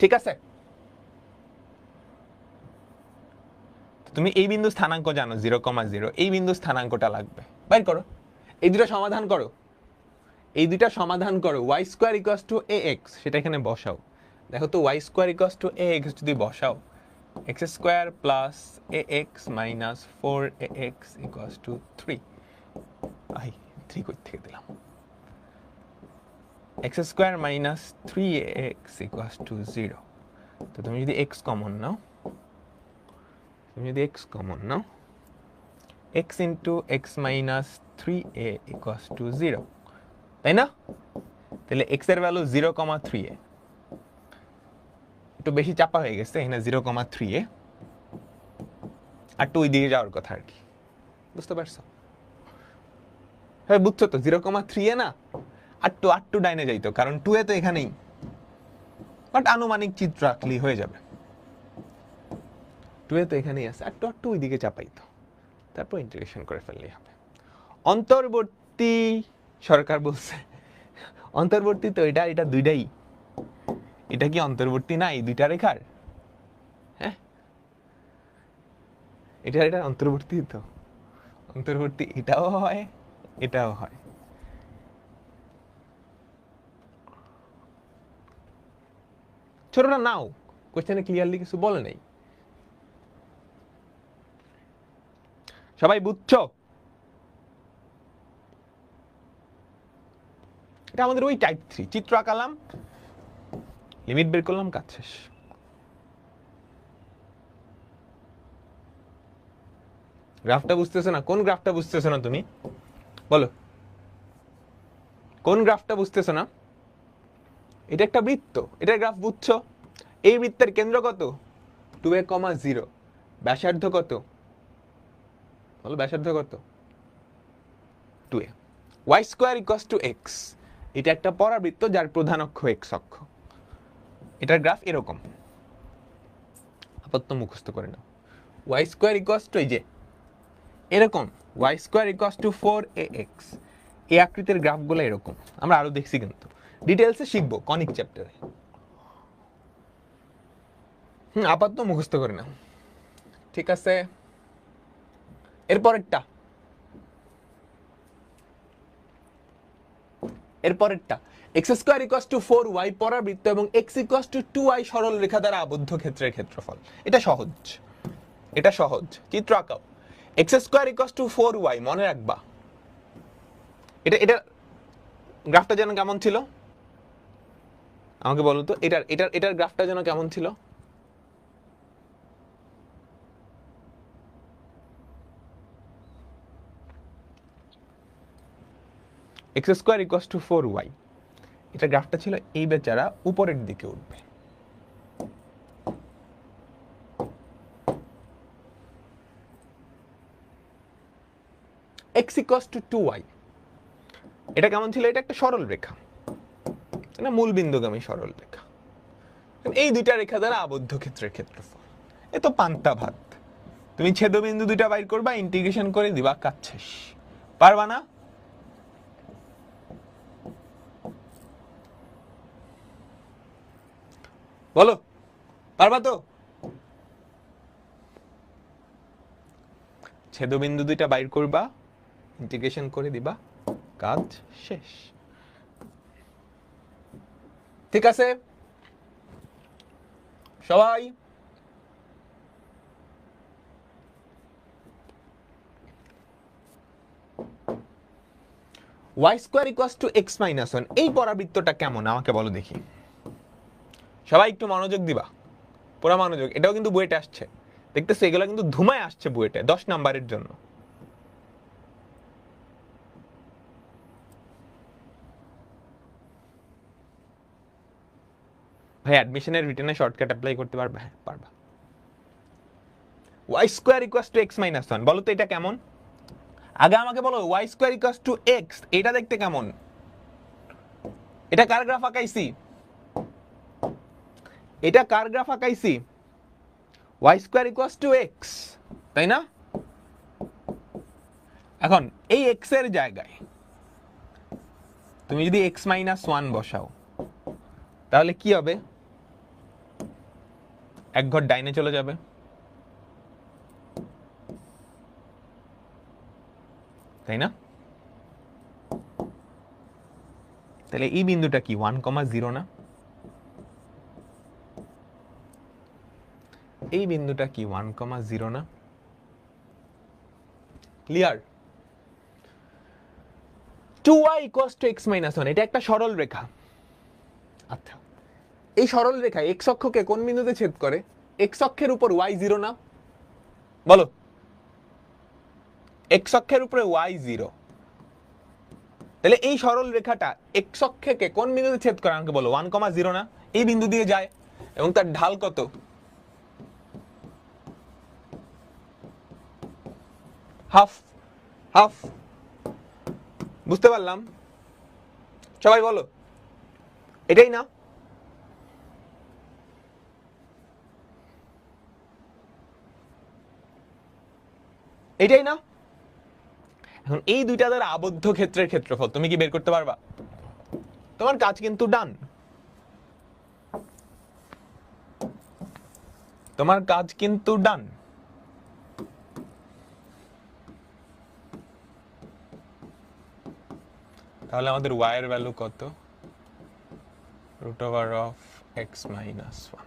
Speaker 1: ঠিক আছে, তুমি এই বিন্দু স্থানাঙ্ক জানো 0,0, এই বিন্দু স্থানাঙ্কটা লাগবে, বাইর করো। এই দুটো সমাধান করো, এই দুইটা সমাধান করো। Y square equals to a x, সেটা এখানে বসাও। দেখো তো, y square equals to a x যদি বসাও, x square plus a x minus 4ax equals to 3। আই 3 কই থেকে দিলাম? X square minus 3ax equals to 0। তো তুমি যদি এক্স কমন নাও, x into x minus 3a equals to 0, তাই না? তাহলে x এর ভ্যালু 0,3a, একটু বেশি চাপা হয়ে গেছে এখানে 0,3a, আর টু ওই দিকে যাওয়ার কথা আর কি, বুঝতে পারছো? হ্যাঁ বুঝছো তো, 0,3a না, আর টু ডাইনে যাইতো, কারণ 2a তো এখানেই, বাট আনুমানিক চিত্র আঁকলেই হয়ে যাবে। 2a তো এখানেই আছে, আর টু ওই দিকে চাপাইতো, তারপর ইন্টিগ্রেশন করে ফেললেই হবে। অন্তর্বর্তী সরকার বলছে, অন্তর্বর্তী তো এটা, এটা দুইটাই। এটা কি অন্তর্বর্তী না এই দুইটা রেখার? হ্যাঁ, এটা অন্তর্বর্তী তো, অন্তর্বর্তী এটাও হয় এটাও হয়। ছোটটা নাও, কোশ্চেনে ক্লিয়ারলি কিছু বলে নাই। সবাই বুঝছো? এটা আমাদের ওই টাইপ 3 চিত্র আঁকালাম, লিমিট বের করলাম, কাজ শেষ। গ্রাফটা বুঝতেছো না? কোন গ্রাফটা বুঝতেছো না তুমি বলো? কোন গ্রাফটা বুঝতেছো না? এটা একটা বৃত্ত, এটার গ্রাফ বুঝছো? এই বৃত্তের কেন্দ্র কত? 2a,0। ব্যাসার্ধ কত? বলো ব্যাসার্ধ কত? 2a। y square equals to x। এটা একটা পরাবৃত্ত যার প্রধান অক্ষ x অক্ষ। এটার গ্রাফ এরকম। আপাতত মুখস্থ করে নাও। y স্কয়ার ইকুয়ালস টু এই যে এরকম, y square equals to 4ax। এই আকৃতির গ্রাফগুলো এরকম। আমরা আরো দেখছি, কিন্তু ডিটেইলসে শিখবো কনিক চ্যাপ্টারে। আপাতত মুখস্থ করে নাও, ঠিক আছে? এরপরেরটা x square equals two 4y পরাবৃত্ত এবং x ইকুয়ালস টু 2y সরল রেখা দ্বারা আবদ্ধ ক্ষেত্রের ক্ষেত্রফল। এটা সহজ, এটা সহজ। চিত্র আঁকাও। x square equals two 4y, মনে রাখবা। এটা গ্রাফটা যেন কেমন ছিল আমাকে বলো তো? এটার গ্রাফটা যেন কেমন ছিল? x square equals two 4y, এটা গ্রাফটা ছিল এই বেচারা উপরের দিকে উঠবে। x ইকুয়ালস টু 2y, এটা কেমন ছিল? এটা একটা সরল রেখা, এটা মূল বিন্দুগামী সরল রেখা। এই দুইটা রেখা দ্বারা আবদ্ধ ক্ষেত্রের ক্ষেত্রফল। এ তো পান্তা ভাত। তুমি ছেদবিন্দু দুইটা বাইর করবা, ইন্টিগ্রেশন করে দিবা, কাজ শেষ। পারবা না? বলো পারবা তো? ছেদবিন্দু দুইটা বাইর করবা, ইন্টিগ্রেশন করে দিবা, কাজ শেষ। ঠিক আছে সবাই? y square equals to x minus 1, এই পরাবৃত্তটা কেমন আমাকে বলো দেখি। সবাই একটু মনোযোগ দিবা, পুরো মনোযোগ। এটাও কিন্তু বুয়েটে আসছে, দেখতেছো? এগুলো কিন্তু ধুমায় আসছে বুয়েটে 10 নাম্বারের জন্য। ভাই অ্যাডমিশনের রিটেনে শর্টকাট অ্যাপ্লাই করতে পারবে? হ্যাঁ পারবা। y square equals to x minus 1, বলো তো এটা কেমন? আগে আমাকে বলো y square equals to x, এটা দেখতে কেমন? এটা কার গ্রাফ আঁকাইছি? এটা কার গ্রাফ আঁকাইছি? y square equals to x, তাই না? এখন এই x এর জায়গায় তুমি যদি x মাইনাস 1 বসাও, তাহলে কি হবে? এক ঘর ডাইনে চলে যাবে, তাই না? তাহলে এই বিন্দুটা কি 1,0 না? এই বিন্দুটা কি 1,0 না? Clear? 2y equals to x minus 1, এটা একটা সরল রেখা। আচ্ছা, এই সরল রেখা x অক্ষকে কোন বিন্দুতে ছেদ করে? x অক্ষের উপর y 0 না? বলো, x অক্ষের উপরে y 0। তাহলে এই সরল রেখাটা x অক্ষকে কোন বিন্দুতে ছেদ করে আমাকে বলো? 1,0 না? এই বিন্দু দিয়ে যায় এবং তার ঢাল কত? হাফ। হাফ, বুঝতে পারলাম? সবাই বলো এটাই না? এটাই না? এখন এই দুইটা দ্বারা আবদ্ধ ক্ষেত্রের ক্ষেত্রফল তুমি কি বের করতে পারবা? তোমার কাজ কিন্তু ডান, তোমার কাজ কিন্তু ডান। তাহলে আমাদের y এর ভ্যালু কত? √x minus 1।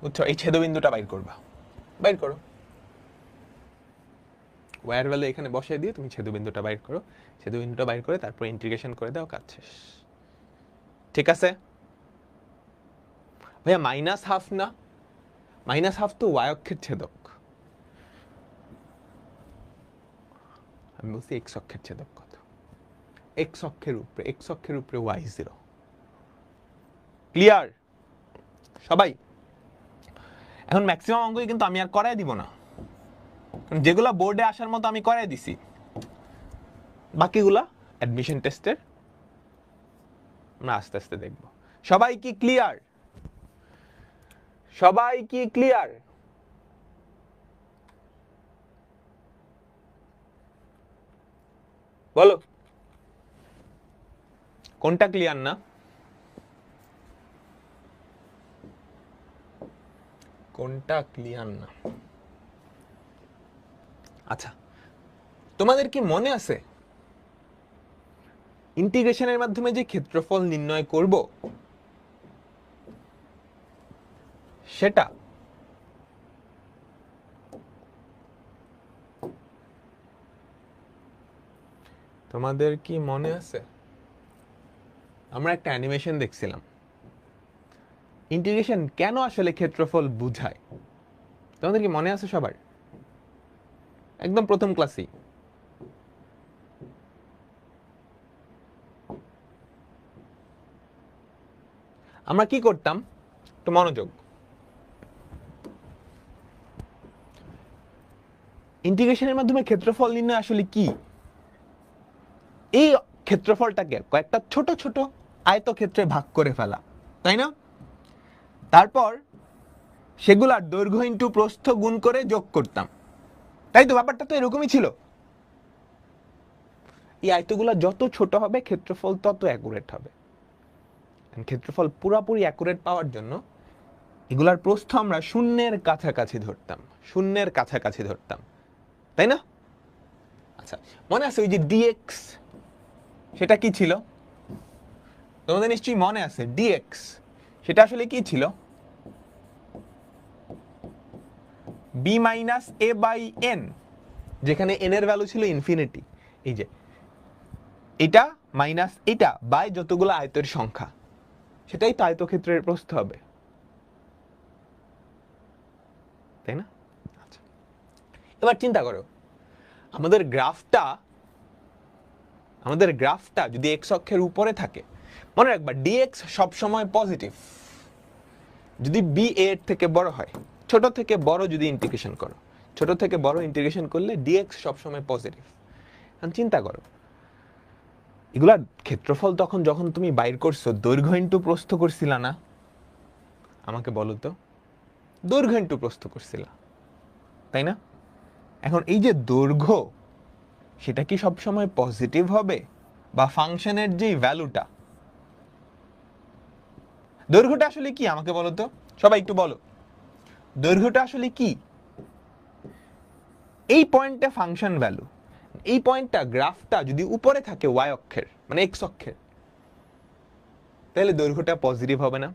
Speaker 1: বুঝছো? এই ছেদবিন্দুটা বাইর করবা, বাইর করো। y এর ভ্যালু এখানে বসিয়ে দিয়ে তুমি ছেদবিন্দুটা বাইর করো, ছেদবিন্দুটা বাইর করে তারপর ইন্টিগ্রেশন করে দাও, কাজ শেষ। ঠিক আছে ভাইয়া? মাইনাস হাফ না? মাইনাস হাফ তো y অক্ষের ছেদক। আমি বলছি এক্স অক্ষের ছেদক কত, এক্স অক্ষের উপরে y0। ক্লিয়ার সবাই? এখন ম্যাক্সিমাম অঙ্কই কিন্তু আমি আর করাই দিব না, যেগুলো বোর্ডে আসার মতো আমি করাই দিছি, বাকিগুলা অ্যাডমিশন টেস্টের আমরা আস্তে আস্তে দেখব। সবাই কি ক্লিয়ার? সবাই কি ক্লিয়ার? বলো কোনটা ক্লিয়ার না? কোনটা ক্লিয়ার না? আচ্ছা, তোমাদের কি মনে আছে ইন্টিগ্রেশনের মাধ্যমে যে ক্ষেত্রফল নির্ণয় করব সেটা তোমাদের কি মনে আছে? আমরা একটা অ্যানিমেশন দেখছিলাম, ইন্টিগ্রেশন কেন আসলে ক্ষেত্রফল বুঝায়, তোমাদের কি মনে আছে সবার? একদম প্রথম ক্লাসেই। আমরা কি করতাম, একটু মনোযোগ। ইন্টিগ্রেশনের মাধ্যমে ক্ষেত্রফল নির্ণয় আসলে কি? এই ক্ষেত্রফলটাকে কয়েকটা ছোট ছোট আয়তক্ষেত্রে ভাগ করে ফেলা, তাই না? তারপর সেগুলার দৈর্ঘ্য ইনটু প্রস্থ গুণ করে যোগ করতাম, তাই তো? ব্যাপারটা তো এরকমই ছিল। এই আয়তগুলা যত ছোট হবে ক্ষেত্রফল তত অ্যাকুরেট হবে। ক্ষেত্রফল পুরোপুরি অ্যাকুরেট পাওয়ার জন্য এগুলার প্রস্থ আমরা শূন্যের কাছাকাছি ধরতাম, তাই না? আচ্ছা, মনে আছে ওই যে ডিএক্স, সেটা কি ছিল? তোমাদের নিশ্চয়ই মনে আছে ডিএক্স সেটা আসলে কি ছিল? B minus a by n, যেখানে এন এর ভ্যালু ছিল ইনফিনিটি। এই যে এটা মাইনাস এটা বাই যতগুলো আয়তের সংখ্যা, সেটাই তো আয়তক্ষেত্রের প্রস্থ হবে, তাই না? আচ্ছা, এবার চিন্তা করো আমাদের গ্রাফটা যদি এক্স অক্ষের উপরে থাকে, মনে রাখবা ডিএক্স সবসময় পজিটিভ যদি বি এর থেকে বড় হয়। ছোট থেকে বড় যদি ইন্টিগ্রেশন করো, ছোট থেকে বড় ইন্টিগ্রেশন করলে ডিএক্স সবসময় পজিটিভ। এখন চিন্তা করো এগুলার ক্ষেত্রফল তখন যখন তুমি বাইর করছো দৈর্ঘ্য ইনটু প্রস্থ করছিলা না? আমাকে বলো তো, দৈর্ঘ্য ইনটু প্রস্থ করছিলা, তাই না? এখন এই যে দৈর্ঘ্য, সেটা কি সবসময় পজিটিভ হবে? বা ফাংশনের যে ভ্যালুটা, দৈর্ঘ্যটা আসলে কি আমাকে বলো তো, সবাই একটু বলো দৈর্ঘ্যটা আসলে কি? এই পয়েন্টটা ফাংশন ভ্যালু, এই পয়েন্টটা গ্রাফটা যদি উপরে থাকে ওয়াই অক্ষের মানে এক্স অক্ষের, তাহলে দৈর্ঘ্যটা পজিটিভ হবে না?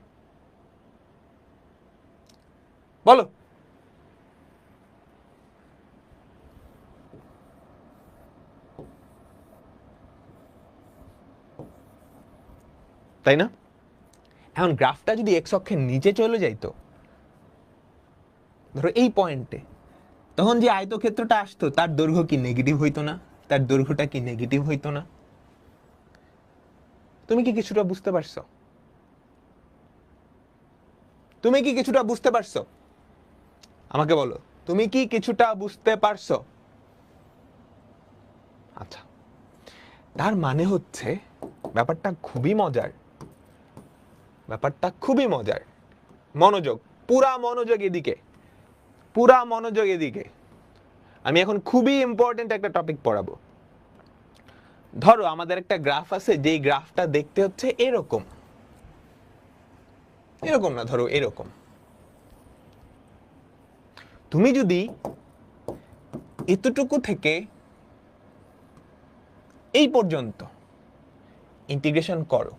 Speaker 1: বলো। তাই না? এখন গ্রাফটা যদি এক্স অক্ষের নিচে চলে যাইতো, ধরো এই পয়েন্টে, তখন যে আয়তক্ষেত্রটা আসতো তার দৈর্ঘ্য কি নেগেটিভ হইতো না? তার দৈর্ঘ্যটা কি নেগেটিভ হইতো না? তুমি কি কিছুটা বুঝতে পারছো? তুমি কি কিছুটা বুঝতে পারছো? আমাকে বলো, তুমি কি কিছুটা বুঝতে পারছো? আচ্ছা, তার মানে হচ্ছে ব্যাপারটা খুবই মজার, ব্যাপারটা খুবই মজার। মনোযোগ, পুরা মনোযোগ এদিকে, পুরা মনোযোগ এদিকে। আমি এখন খুবই ইম্পর্টেন্ট একটা টপিক পড়াবো। ধরো আমাদের একটা গ্রাফ আছে, যেই গ্রাফটা দেখতে হচ্ছে এরকম, এরকম না, ধরো এরকম। তুমি যদি এতটুকু থেকে এই পর্যন্ত ইন্টিগ্রেশন করো,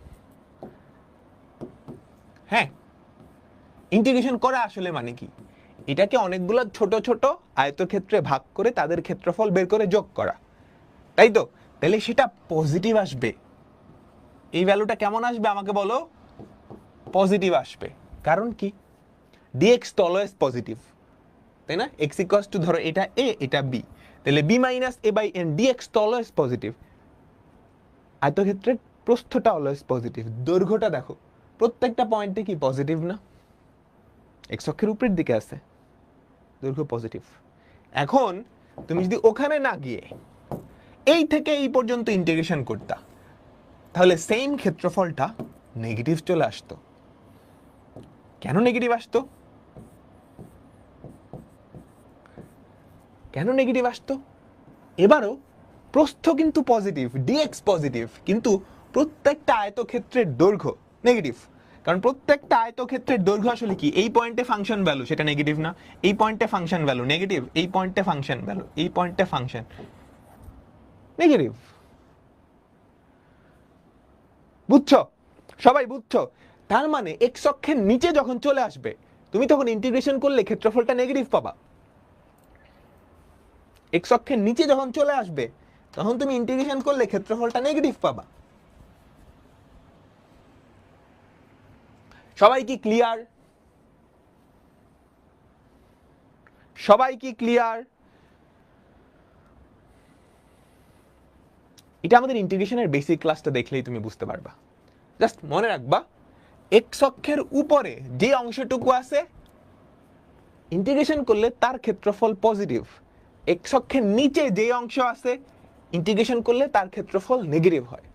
Speaker 1: হ্যাঁ, ইন্টিগ্রেশন করা আসলে মানে কি? এটাকে অনেকগুলো ছোট ছোট আয়তক্ষেত্রে ভাগ করে তাদের ক্ষেত্রফল বের করে যোগ করা, তাই তো? তাহলে সেটা পজিটিভ আসবে। এই ভ্যালুটা কেমন আসবে আমাকে বলো? পজিটিভ আসবে। কারণ কি? ডিএক্স তো অলওয়েজ পজিটিভ, তাই না? এক্স ইকুয়ালস টু, ধরো এটা এ এটা বি, তাহলে b minus a by n dx তো অলওয়েজ পজিটিভ। আয়তক্ষেত্রের প্রস্থটা অলওয়েজ পজিটিভ, দৈর্ঘ্যটা দেখো প্রত্যেকটা পয়েন্টে কি পজিটিভ না, এক্স অক্ষের উপরের দিকে আছে, দৈর্ঘ্য পজিটিভ। এখন তুমি যদি ওখানে না গিয়ে এই থেকে এই পর্যন্ত ইন্টিগ্রেশন করতা, তাহলে সেম ক্ষেত্রফলটা নেগেটিভ চলে আসতো। কেন নেগেটিভ আসতো? কেন নেগেটিভ আসতো? এবারও প্রস্থ কিন্তু পজিটিভ, ডিএক্স পজিটিভ, কিন্তু প্রত্যেকটা আয়তক্ষেত্রের দৈর্ঘ্য নেগেটিভ। কারণ প্রত্যেকটা আয়তক্ষেত্রের দৈর্ঘ্য আসলে কি, এই পয়েন্টে ফাংশন ভ্যালু সেটা নেগেটিভ না, এই পয়েন্টে ফাংশন ভ্যালু নেগেটিভ, এই পয়েন্টে ফাংশন ভ্যালু, এই পয়েন্টে ফাংশন নেগেটিভ। বুঝছো? সবাই বুঝছো? তার মানে এক্স অক্ষের নিচে যখন চলে আসবে তুমি তখন ইন্টিগ্রেশন করলে ক্ষেত্রফলটা নেগেটিভ পাবা। এক্স অক্ষের নিচে যখন চলে আসবে তখন তুমি ইন্টিগ্রেশন করলে ক্ষেত্রফলটা নেগেটিভ পাবা। সবাই কি ক্লিয়ার? সবাই কি ক্লিয়ার? এটা আমাদের ইন্টিগ্রেশনের বেসিক ক্লাসটা দেখলেই তুমি বুঝতে পারবা। জাস্ট মনে রাখবা, এক্স অক্ষের উপরে যে অংশটুকু আছে ইন্টিগ্রেশন করলে তার ক্ষেত্রফল পজিটিভ, এক্স অক্ষের নিচে যে অংশ আছে ইন্টিগ্রেশন করলে তার ক্ষেত্রফল নেগেটিভ হয়,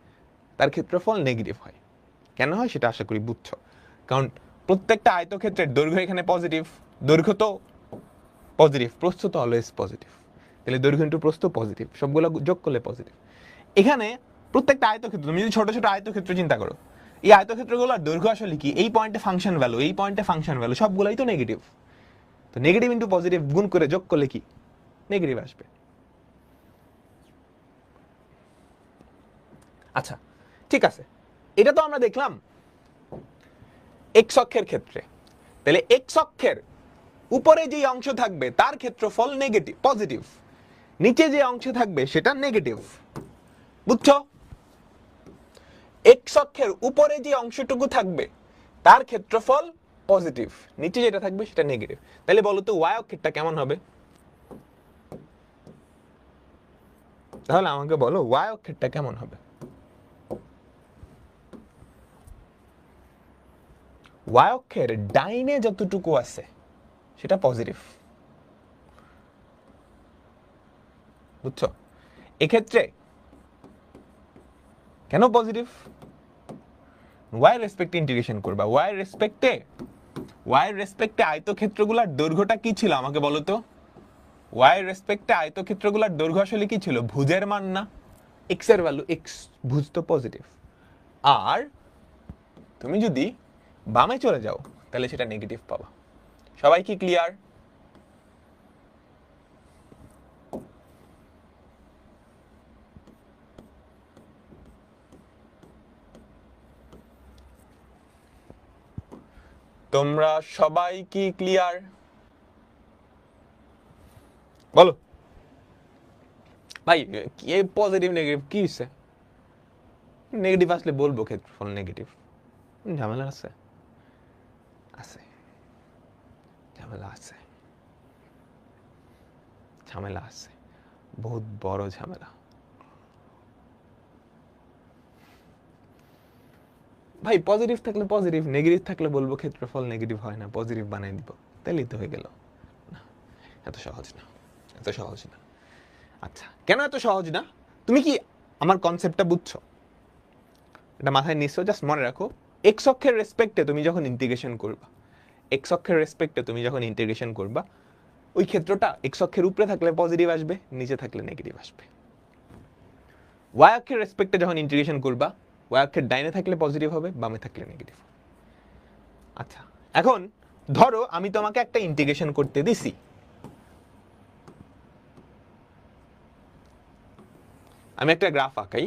Speaker 1: তার ক্ষেত্রফল নেগেটিভ হয়। কেন হয় সেটা আশা করি বুঝছো। কারণ প্রত্যেকটা আয়তক্ষেত্রের দৈর্ঘ্য এখানে পজিটিভ, দৈর্ঘ্য তো পজিটিভ, প্রস্থ তো অলওয়েজ পজিটিভ, তাহলে দৈর্ঘ্য ইন্টু প্রস্থ পজিটিভ, সবগুলো যোগ করলে পজিটিভ। এখানে প্রত্যেকটা আয়তক্ষেত্র, তুমি যদি ছোট ছোট আয়তক্ষেত্র চিন্তা করো, এই আয়তক্ষেত্রগুলোর দৈর্ঘ্য আসলে কি, এই পয়েন্টে ফাংশন ভ্যালু, এই পয়েন্টে ফাংশন ভ্যালু সবগুলাই তো নেগেটিভ। তো নেগেটিভ ইন্টু পজিটিভ গুণ করে যোগ করলে কি নেগেটিভ আসবে। আচ্ছা ঠিক আছে, এটা তো আমরা দেখলাম এক্স অক্ষের ক্ষেত্রে। তাহলে এক্স অক্ষের উপরে যে অংশ থাকবে তার ক্ষেত্রফল নেগেটিভ পজিটিভ, নিচে যে অংশ থাকবে সেটা নেগেটিভ। বুঝছো? এক্স অক্ষের উপরে যে অংশটুকু থাকবে তার ক্ষেত্রফল পজিটিভ, নিচে যেটা থাকবে সেটা নেগেটিভ। তাহলে বলো তো ওয়াই অক্ষেরটা কেমন হবে? তাহলে আমাকে বলো ওয়াই অক্ষেরটা কেমন হবে? ওয়াই অক্ষের ডাইনে যতটুকু আছে সেটা পজিটিভ। বুঝছো? এক্ষেত্রে কেন পজিটিভ? ওয়াই রেসপেক্টে ইন্টিগ্রেশন করবা, ওয়াই রেসপেক্টে আয়তক্ষেত্রগুলোর দৈর্ঘ্যটা কি ছিল আমাকে বলো তো? ওয়াই রেসপেক্টে আয়তক্ষেত্রগুলোর দৈর্ঘ্য আসলে কি ছিল? ভুজের মান না, এক্স এর ভ্যালু, এক্স ভুজ তো পজিটিভ। আর তুমি যদি বামে চলে যাও তাহলে সেটা নেগেটিভ পাবা। সবাই কি ক্লিয়ার? তোমরা সবাই কি ক্লিয়ার? বলো ভাই, কি পজিটিভ নেগেটিভ কি হচ্ছে? নেগেটিভ আসলে বলবো ক্ষেত্রফল নেগেটিভ, ঝামেলা আছে, আছে ঝামেলা আছে, ঝামেলা আছে, বহুত বড় ঝামেলা। ভাই পজিটিভ থাকলে পজিটিভ, নেগেটিভ থাকলে বলবো ক্ষেত্রফল নেগেটিভ হয় না, পজিটিভ বানিয়ে দিব, তাহলেই তো হয়ে গেল। না, এত সহজ না, এত সহজ না। আচ্ছা কেন এত সহজ না? তুমি কি আমার কনসেপ্টটা বুঝছো? এটা মাথায় নিশ্চয়, জাস্ট মনে রাখো, এক্স অক্ষের রেসপেক্টে তুমি যখন ইন্টিগ্রেশন করবা, এক্স অক্ষের রেসপেক্টে তুমি যখন ইন্টিগ্রেশন করবা, ওই ক্ষেত্রটা এক্স অক্ষের উপরে থাকলে পজিটিভ আসবে, নিচে থাকলে নেগেটিভ আসবে। ওয়াই অক্ষের রেসপেক্টে যখন ইন্টিগ্রেশন করবা, ওয়াই অক্ষের ডাইনে থাকলে পজিটিভ হবে, বামে থাকলে নেগেটিভ। আচ্ছা এখন ধরো আমি তোমাকে একটা ইন্টিগ্রেশন করতে দিছি, আমি একটা গ্রাফ আঁকাই,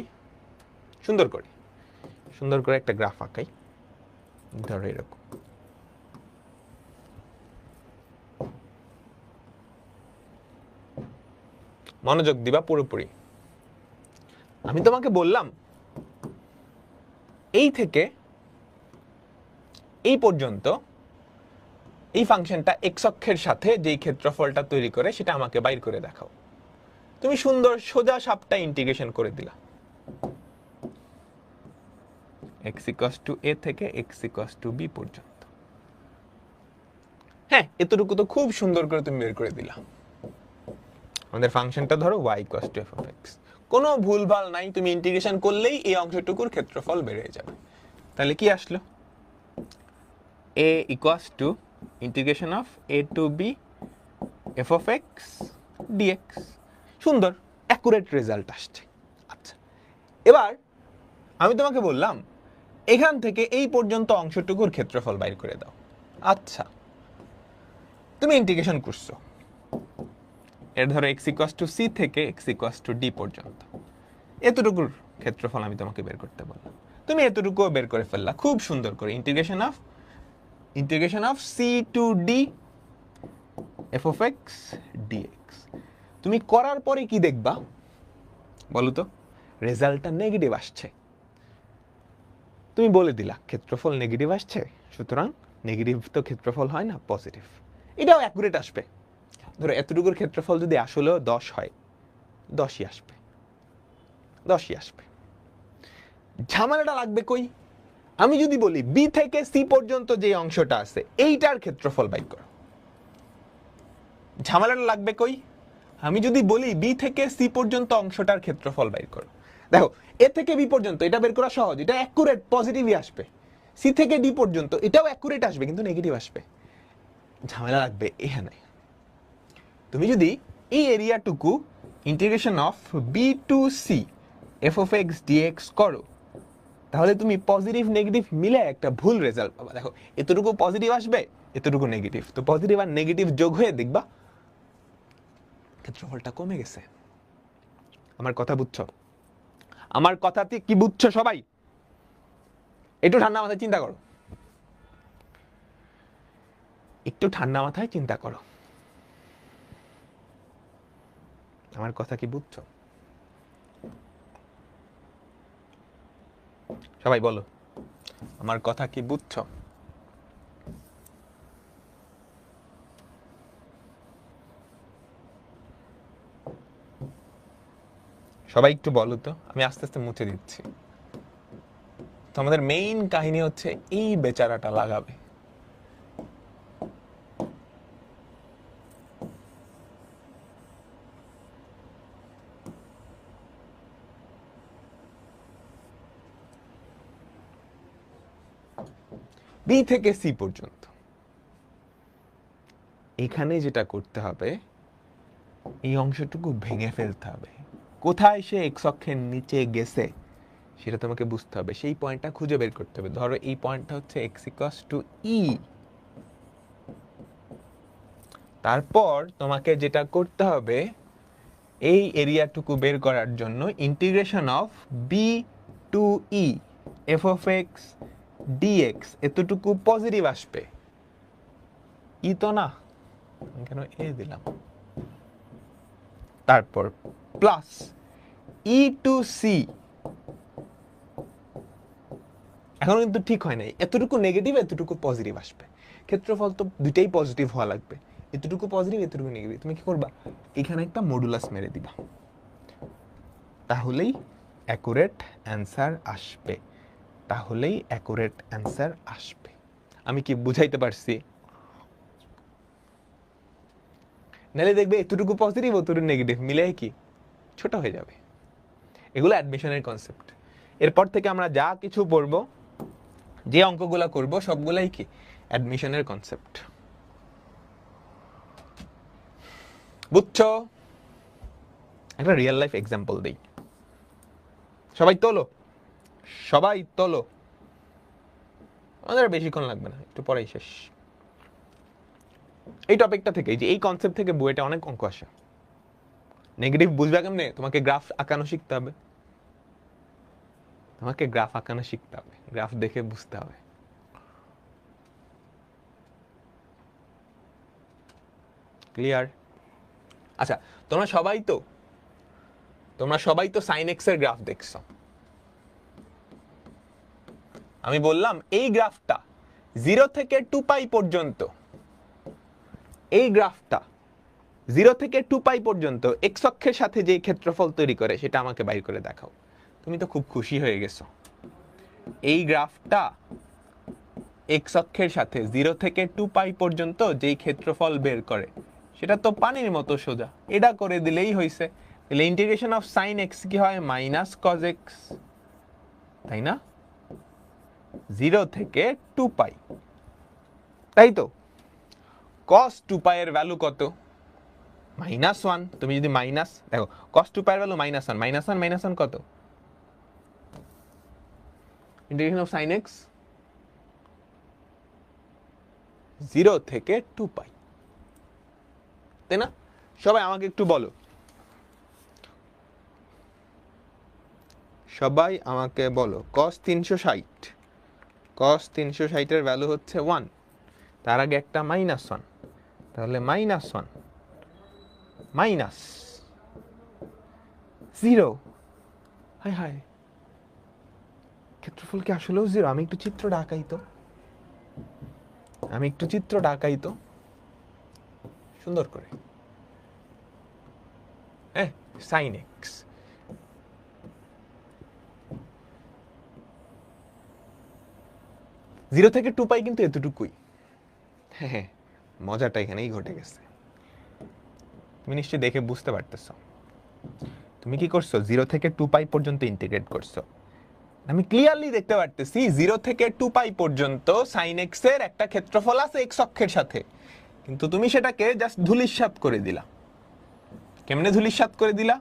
Speaker 1: সুন্দর করে একটা গ্রাফ আঁকাই, ধরো এরকম। মনোযোগ দিবা পুরোপুরি। আমি তোমাকে বললাম এই থেকে এই পর্যন্ত এই ফাংশনটা এক্স অক্ষের সাথে যেই ক্ষেত্রফলটা তৈরি করে সেটা আমাকে বাইর করে দেখাও। তুমি সুন্দর সোজা সাপটা ইন্টিগ্রেশন করে দিলা x ইকুয়ালস টু a থেকে x ইকুয়ালস টু b পর্যন্ত। হ্যাঁ, এতটুকু তো খুব সুন্দর করে তুমি বের করে দিলা। আমাদের ফাংশনটা ধরো y equals to f of x, কোনো ভুলভাল নাই, তুমি ইন্টিগ্রেশন করলেই এই অংশটুকুর ক্ষেত্রফল বেড়ে যাবে। তাহলে কি আসলো? a equals to integration of a to b f of x dx। সুন্দর অ্যাকুরেট রেজাল্ট আসছে। আচ্ছা, এবার আমি তোমাকে বললাম এখান থেকে এই পর্যন্ত অংশটুকুর ক্ষেত্রফল বাইর করে দাও। আচ্ছা, তুমি ইন্টিগ্রেশন করছো, এর ধরো x ইকুয়ালস টু c থেকে x ইকুয়ালস টু d পর্যন্ত, এতটুকুর ক্ষেত্রফল আমি তোমাকে বের করতে বললাম। তুমি এতটুকুও বের করে ফেললা খুব সুন্দর করে। Integration of c to d f of x dx। তুমি করার পরে কি দেখবা বলো তো? রেজাল্টটা নেগেটিভ আসছে। তুমি বলে দিলা ক্ষেত্রফল নেগেটিভ আসছে, সুতরাং নেগেটিভ তো ক্ষেত্রফল হয় না, পজিটিভ। এটাও অ্যাকুরেট আসবে। ধরো এতটুকুর ক্ষেত্রফল যদি আসলেও 10 হয়, 10ই আসবে, 10ই আসবে। ঝামেলাটা লাগবে কই? আমি যদি বলি বি থেকে সি পর্যন্ত যে অংশটা আছে এইটার ক্ষেত্রফল বাইর করো, ঝামেলাটা লাগবে কই? আমি যদি বলি বি থেকে সি পর্যন্ত অংশটার ক্ষেত্রফল বাইর করো, দেখো এ থেকে বি পর্যন্ত এটা বের করা সহজ, এটা অ্যাকুরেট পজিটিভই আসবে। সি থেকে ডি পর্যন্ত এটাও অ্যাকুরেট আসবে, কিন্তু নেগেটিভ আসবে। ঝামেলা লাগবে এখানে। তুমি যদি এই এরিয়াটুকু integration of b to c f of x dx করো, তাহলে তুমি পজিটিভ নেগেটিভ মিলে একটা ভুল রেজাল্ট পাবা। দেখো এতটুকু পজিটিভ আসবে, এতটুকু নেগেটিভ, তো পজিটিভ আর নেগেটিভ যোগ হয়ে দেখবা ক্ষেত্রফলটা কমে গেছে। আমার কথা বুঝছো? আমার কথাতে কি বুঝছো সবাই? একটু ঠান্ডা মাথায় চিন্তা করো, একটু ঠান্ডা মাথায় চিন্তা করো। আমার কথা কি বুঝছো সবাই? বলো, আমার কথা কি বুঝছো? সবাই একটু বলো তো, আমি আস্তে আস্তে মুছে দিচ্ছি। তো আমাদের মেইন কাহিনী হচ্ছে এই বেচারাটা লাগাবে। বি থেকে সি পর্যন্ত এখানে যেটা করতে হবে, এই অংশটুকু ভেঙে ফেলতে হবে। কোথায় সে এক্স অক্ষের নিচে গেছে সেটা তোমাকে বুঝতে হবে, সেই পয়েন্টটা খুঁজে বের করতে হবে। ধরো এই পয়েন্টটা হচ্ছে এক্স ইকুয়ালস টু ই। তারপর তোমাকে যেটা করতে হবে, এই এরিয়াটুকু বের করার জন্য integration of b to e f of x dx, এতটুকু পজিটিভ আসবে। ই তো না, কেন এ দিলাম। তারপর প্লাস ই টু সি, এখনো কিন্তু ঠিক হয় নাই, এতটুকু নেগেটিভ এতটুকু পজিটিভ আসবে। ক্ষেত্রফল তো দুইটাই পজিটিভ হওয়া লাগবে, এতটুকু পজিটিভ এতটুকু নেগেটিভ। তুমি কি করবা? এখানে একটা মডুলাস মেরে দিবা, তাহলেই অ্যাকুরেট অ্যান্সার আসবে। তাহলেই অ্যাকুরেট অ্যান্সার আসবে। আমি কি বুঝাইতে পারছি? নাহলে দেখবে এতটুকু পজিটিভ এতটুকু নেগেটিভ মিলে কি ছোট হয়ে যাবে। এগুলো অ্যাডমিশনের কনসেপ্ট। এরপর থেকে আমরা যা কিছু পড়বো, যে অঙ্কগুলো করব, সবগুলাই কি অ্যাডমিশনের কনসেপ্ট। বুঝছো? একটা রিয়েল লাইফ এক্সাম্পল দেই। সবাই তোলো, সবাই তোলো, আমাদের বেশিক্ষণ লাগবে না, একটু পরেই শেষ। এই টপিকটা থেকে, যে এই কনসেপ্ট থেকে বইটা অনেক অঙ্ক আসে। নেগেটিভ বুঝবে কেমনে? তোমাকে গ্রাফ আঁকানো শিখতে হবে, তোমাকে গ্রাফ আঁকানো শিখতে হবে, গ্রাফ দেখে বুঝতে হবে। ক্লিয়ার? আচ্ছা, তোমরা সবাই তো সাইন এক্স এর গ্রাফ দেখছো। আমি বললাম এই গ্রাফটা 0 থেকে 2 পাই পর্যন্ত, এই গ্রাফটা 0 থেকে 2 পাই পর্যন্ত x অক্ষের সাথে যে ক্ষেত্রফল তৈরি করে সেটা আমাকে বাইর করে দেখাও। তুমি তো খুব খুশি হয়ে গেছো। এই গ্রাফটা x অক্ষের সাথে 0 থেকে 2 পাই পর্যন্ত যেই ক্ষেত্রফল বের করে সেটা তো পানির মতো সোজা, এটা করে দিলেই হইছে। তাহলে ইন্টিগ্রেশন অফ sin x কি হয় মাইনাস cos x, তাই না? 0 থেকে 2 পাই, তাই তো? cos 2 পাই এর ভ্যালু কত? -1। তুমি যদি মাইনাস দেখো, cos 2 পাই এর ভ্যালু -1, -1 কত? ইন্টিগ্রেশন অফ sin x 0 থেকে 2 পাই, তাই না? সবাই আমাকে একটু বলো, সবাই আমাকে বলো cos 360 এর ভ্যালু হচ্ছে 1, তার আগে একটা -1, তাহলে -1 মাইনাস 0। হাই হাই, ক্ষেত্রফল কি আসলেও 0? আমি একটু চিত্রটা আঁকাই তো সুন্দর করে। sin x 0 থেকে 2 পাই কিন্তু এতটুকুই। হ্যাঁ, মজাটা এখানেই ঘটে গেছে। তুমি নিশ্চয়ই দেখে বুঝতে পারতেছো। তুমি কি করছো? 0 থেকে 2 পাই পর্যন্ত ইন্টিগ্রেট করছো। আমি ক্লিয়ারলি দেখতে পারতেছি 0 থেকে 2 পাই পর্যন্ত sin x এর একটা ক্ষেত্রফল আছে x অক্ষের সাথে, কিন্তু তুমি সেটাকে জাস্ট ধূলিসাৎ করে দিলা। কেমনে ধূলিসাৎ করে দিলা?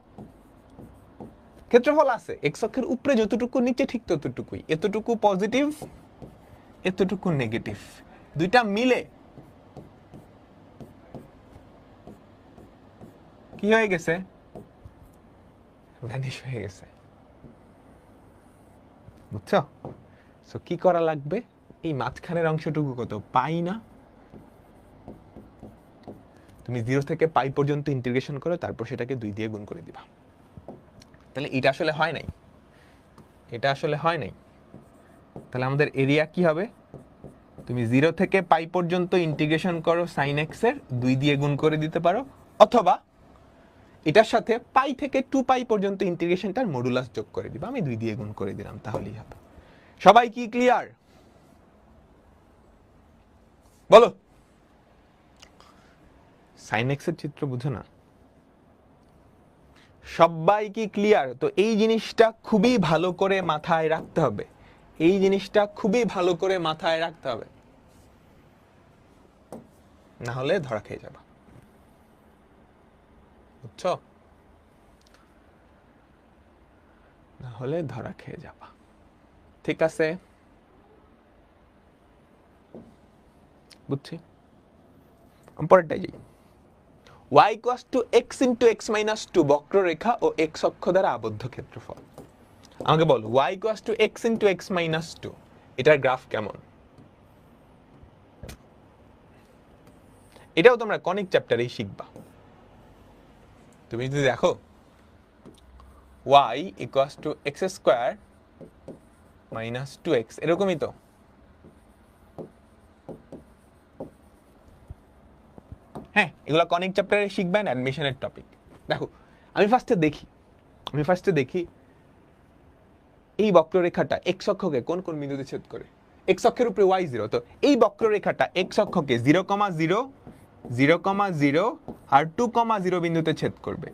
Speaker 1: ক্ষেত্রফল আছে x অক্ষের উপরে যতটুকু, নিচে ঠিক ততটুকুই। এতটুকু পজিটিভ, এতটুকু নেগেটিভ, দুইটা মিলে কি হয়ে গেছে? ভ্যানিশ হয়ে গেছে। বুঝছো? সো কি করা লাগবে? এই মাঝখানের অংশটুকু কত? পাই না? তুমি 0 থেকে পাই পর্যন্ত ইন্টিগ্রেশন করো, তারপর সেটাকে 2 দিয়ে গুণ করে দিবা। তাহলে এটা আসলে হয় নাই, তাহলে আমাদের এরিয়া কি হবে? তুমি 0 থেকে পাই পর্যন্ত ইন্টিগ্রেশন করো sin x এর, 2 দিয়ে গুণ করে দিতে পারো, অথবা এটার সাথে পাই থেকে 2 পাই পর্যন্ত ইন্টিগ্রেশনটার মডুলাস যোগ করে দিবা। আমি 2 দিয়ে গুণ করে দিলাম, তাহলেই হবে। সবাই কি ক্লিয়ার? বলো। sin x এর চিত্র বুঝো না? সবাই কি ক্লিয়ার? তো এই জিনিসটা খুবই ভালো করে মাথায় রাখতে হবে, না হলে ধরা খেয়ে যাবা। বুঝছো? না হলে ধরা খেয়ে যাবা। ঠিক আছে, বুঝছি। পরেরটাই যাই। y equals to x into x minus 2 বক্ররেখা ও x অক্ষ দ্বারা আবদ্ধ ক্ষেত্রফল। আমাকে বল y equals to x into x minus 2 এটার গ্রাফ কেমন? এটাও তোমরা কনিক চ্যাপ্টারেই শিখবা। তুমি যদি দেখো y equals to x square minus 2x, এরকমই তো। হ্যাঁ, এগুলো কনিক চ্যাপ্টারে শিখবেন, অ্যাডমিশনের টপিক। দেখো, আমি ফার্স্টে দেখি এই বক্ররেখাটা x অক্ষকে কোন কোন বিন্দুতে ছেদ করে। x অক্ষের উপরে y0, তো এই বক্ররেখাটা x অক্ষকে 0, 0, 0, আর 2, 0 বিন্দুতে ছেদ করবে।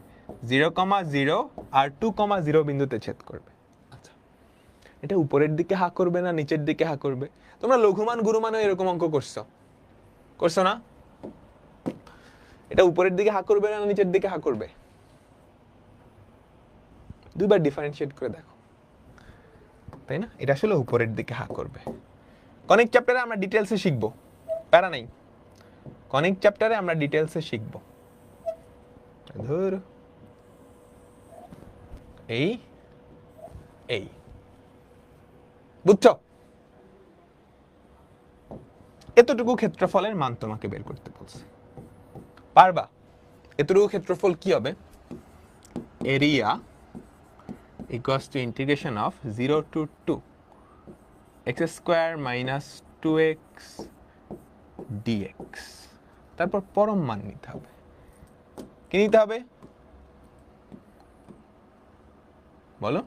Speaker 1: 0, 0 আর 2, 0 বিন্দুতে ছেদ করবে। আচ্ছা, এটা উপরের দিকে হা করবে না নিচের দিকে হা করবে? তোমরা লঘুমান গুরুমানও এরকম অঙ্ক করছো না? এটা উপরের দিকে হা করবে না নিচের দিকে হা করবে? দুইবার ডিফারেন্সিয়েট করে দেখো, তাই না? এটা আসলে উপরের দিকে হা করবে। কনিক চ্যাপ্টারে আমরা ডিটেইলসে শিখবো, প্যারা নাই। কনিক চ্যাপ্টারে আমরা ডিটেইলসে শিখবো। ধর এই বুঝছো? এতটুকু ক্ষেত্রফলের মান তোমাকে বের করতে বলছে, পারবা? এতটুকু ক্ষেত্রফল কি হবে? Area equals to integration of 0 to 2 x square minus 2x dx, তারপর পরম মান নিতে হবে। কি নিতে হবে বলো?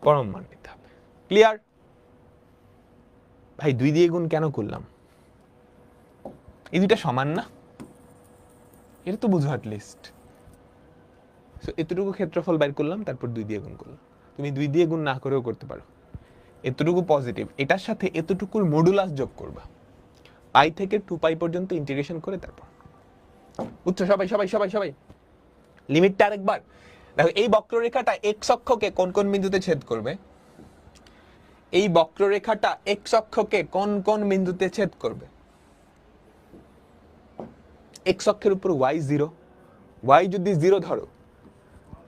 Speaker 1: পরম মান নিতে হবে। ক্লিয়ার? ভাই 2 দিয়ে গুণ কেন করলাম? এই দুইটা সমান না, এটা তো বুঝো অ্যাটলিস্ট। সো এতটুকু ক্ষেত্রফল বাইর করলাম, তারপর 2 দিয়ে গুণ করলাম। তুমি 2 দিয়ে গুণ না করেও করতে পারো। এতটুকু পজিটিভ, এটার সাথে এতটুকুর মডুলাস যোগ করবা, পাই থেকে 2π পর্যন্ত ইন্টিগ্রেশন করে তারপর বুঝছো সবাই? সবাই সবাই সবাই লিমিটটা আরেকবার দেখো। এই বক্ররেখাটা এক্স অক্ষকে কোন কোন বিন্দুতে ছেদ করবে? এই বক্ররেখাটা এক্স অক্ষকে কোন কোন বিন্দুতে ছেদ করবে? এক্স অক্ষের উপর ওয়াই 0, ওয়াই যদি 0 ধরো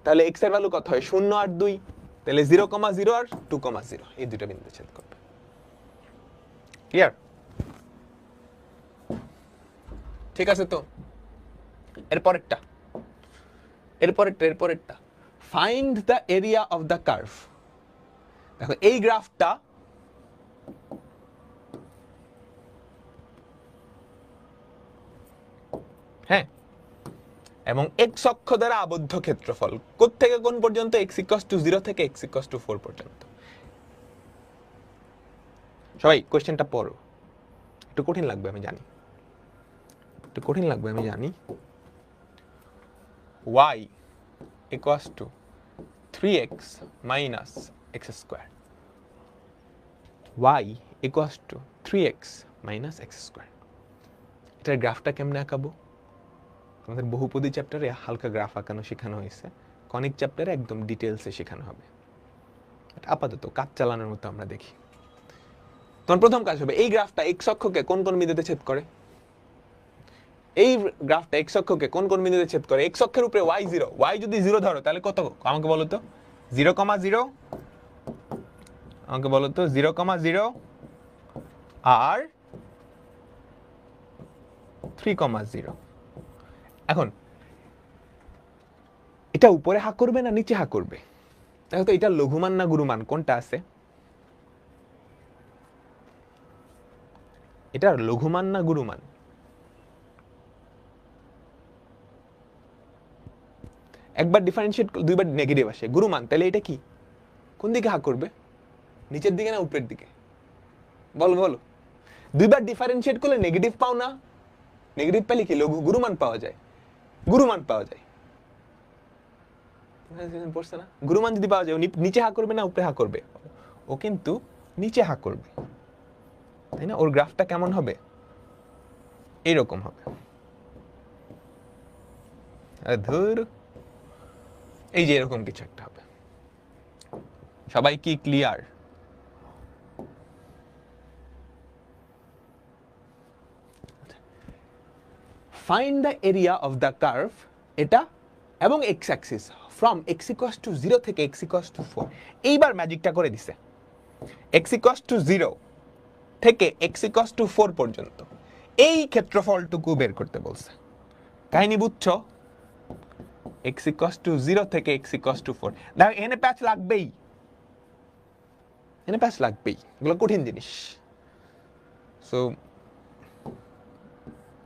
Speaker 1: তাহলে এক্স এর ভ্যালু কত হয়? 0 আর 2, তাহলে 0,0 আর 2,0 এই দুটো বিন্দুতে ছেদ করবে। ক্লিয়ার? ঠিক আছে তো? এরপরেরটা find the area of the curve. দেখো এই গ্রাফটা হ্যাঁ, এবং এক্স অক্ষ দ্বারা আবদ্ধ ক্ষেত্রফল কোত্থেকে কোন পর্যন্ত? x = 0 থেকে x = 4 পর্যন্ত। সবাই কোশ্চেনটা পড়ো, একটু কঠিন লাগবে আমি জানি, y = 3x - x², y = 3x - x²। এটার গ্রাফটা কেমনে আঁকাবো? আমাদের বহুপদী চ্যাপ্টারে হালকা গ্রাফ আঁকানো শেখানো হয়েছে, কনিক চ্যাপ্টারে একদম ডিটেলসে শেখানো হবে। আপাতত কাজ চালানোর মতো আমরা দেখি। তোমার প্রথম কাজ হবে এই গ্রাফটা এক্স অক্ষকে কোন কোন বিন্দুতে ছেদ করে? এই গ্রাফটা এক্স অক্ষকে কোন কোন বিন্দুতে ছেদ করে? এক্স অক্ষের উপরে y 0, y যদি 0 ধরো তাহলে কত আমাকে বলো তো? 0,0, আমাকে বলো তো 0,0 আর 3,0। এখন এটা উপরে হা করবে না নিচে হা করবে? দেখো তো এটা লঘুমান না গুরুমান কোনটা আছে? এটা লঘুমান না গুরুমান? একবার ডিফারেন্সিয়েট দুইবার নেগেটিভ আসে, গুরুমান। তাহলে এটা কি কোন দিকে হা করবে? নিচের দিকে না উপরের দিকে? বলো বলো। দুইবার ডিফারেন্সিয়েট করলে নেগেটিভ পাও না? নেগেটিভ পেলে কি লঘু গুরুমান পাওয়া যায়? গুরুমান পাওয়া যায়, পড়ছে না? গুরুমান যদি পাওয়া যায়, নিচে হা করবে না উপরে হা করবে? ও কিন্তু নিচে হা করবে, তাই না? ওর গ্রাফটা কেমন হবে? এইরকম হবে। ধর এই যে এরকম কিছু একটা হবে। সবাই কি clear? Find the area of the curve, এটা এবং এক্স অ্যাক্সিস ফ্রম x = 0 থেকে x = 4। এইবার ম্যাজিকটা করে দিছে, x = 0 থেকে x = 4 পর্যন্ত এই ক্ষেত্রফলটুকু বের করতে বলছে। কাহিনী বুঝছো? x = 0 থেকে x = 4। দেখো এখানে প্যাচ লাগবেই, এগুলো কঠিন জিনিস। সো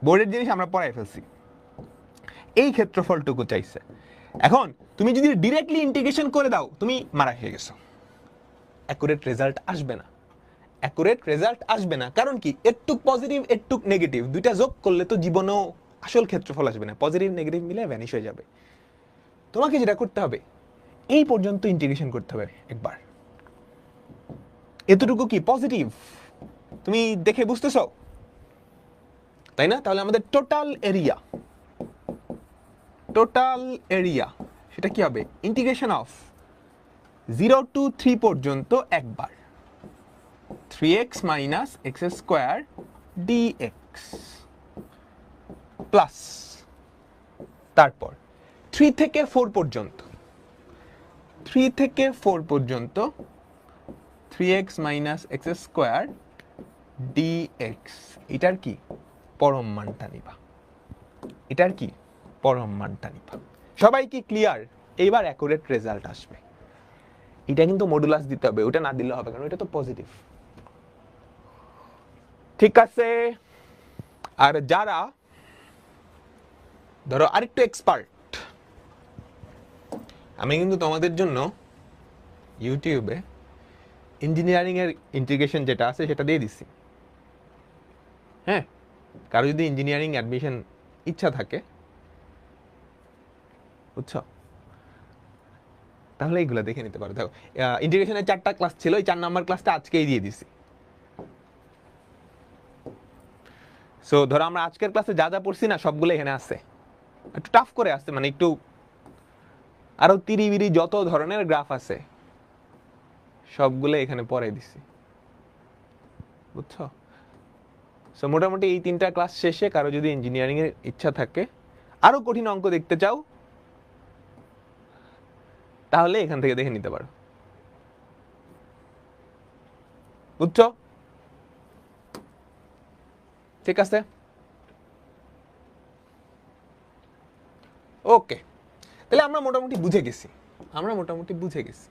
Speaker 1: বোর্ডের জিনিস আমরা পড়াই ফেলছি। এই ক্ষেত্রফলটুকু চাইছে। এখন তুমি যদি ডিরেক্টলি ইন্টিগ্রেশন করে দাও তুমি মারা খেয়ে গেছো, অ্যাকুরেট রেজাল্ট আসবে না। কারণ কি? একটুক পজিটিভ একটুক নেগেটিভ দুইটা যোগ করলে তো জীবনেও আসল ক্ষেত্রফল আসবে না, পজিটিভ নেগেটিভ মিলে ভ্যানিশ হয়ে যাবে। তোমাকে যেটা করতে হবে এই পর্যন্ত ইন্টিগ্রেশন করতে হবে একবার। এতটুকু কি পজিটিভ তুমি দেখে বুঝতেছো, তাই না? তাহলে আমাদের টোটাল এরিয়া সেটা কি হবে? ইন্টিগ্রেশন অফ 0 to 3 পর্যন্ত একবার 3x - x² dx প্লাস তারপর 3 থেকে 4 পর্যন্ত 3x - x² dx। এটার কি পরম মানটা নিবা, সবাই কি ক্লিয়ার? এইবার অ্যাকুরেট রেজাল্ট আসবে। এটা কিন্তু মডুলাস দিতে হবে, ওটা না দিলে হবে, কারণ এটা তো পজিটিভ। ঠিক আছে? আর ধরো আরেকটু এক্সপার্ট, আমি কিন্তু তোমাদের জন্য ইউটিউবে ইঞ্জিনিয়ারিং এর ইন্টিগ্রেশন যেটা আছে সেটা দিয়ে দিচ্ছি। হ্যাঁ, কারো যদি ইঞ্জিনিয়ারিং অ্যাডমিশন ইচ্ছা থাকে, বুঝছো, তাহলে এইগুলো দেখে নিতে পারো। দেখো ইন্টিগ্রেশনের 4টা ক্লাস ছিল, এই 4 নাম্বার ক্লাসটা আজকেই দিয়ে দিছি। সো ধরো আমরা আজকের ক্লাসে যা যা পড়ছি না সবগুলো এখানে আছে, একটু টাফ করে আসছে, মানে একটু আরো তিরিবিরি যত ধরনের গ্রাফ আছে সবগুলো এখানে পরে দিছি, বুঝছো। সো মোটামুটি এই 3টা ক্লাস শেষে কারো যদি ইঞ্জিনিয়ারিং এর ইচ্ছা থাকে, আরো কঠিন অঙ্ক দেখতে চাও, তাহলে এখান থেকে দেখে নিতে পারো, বুঝছো। ঠিক আছে, ওকে, তাহলে আমরা মোটামুটি বুঝে গেছি,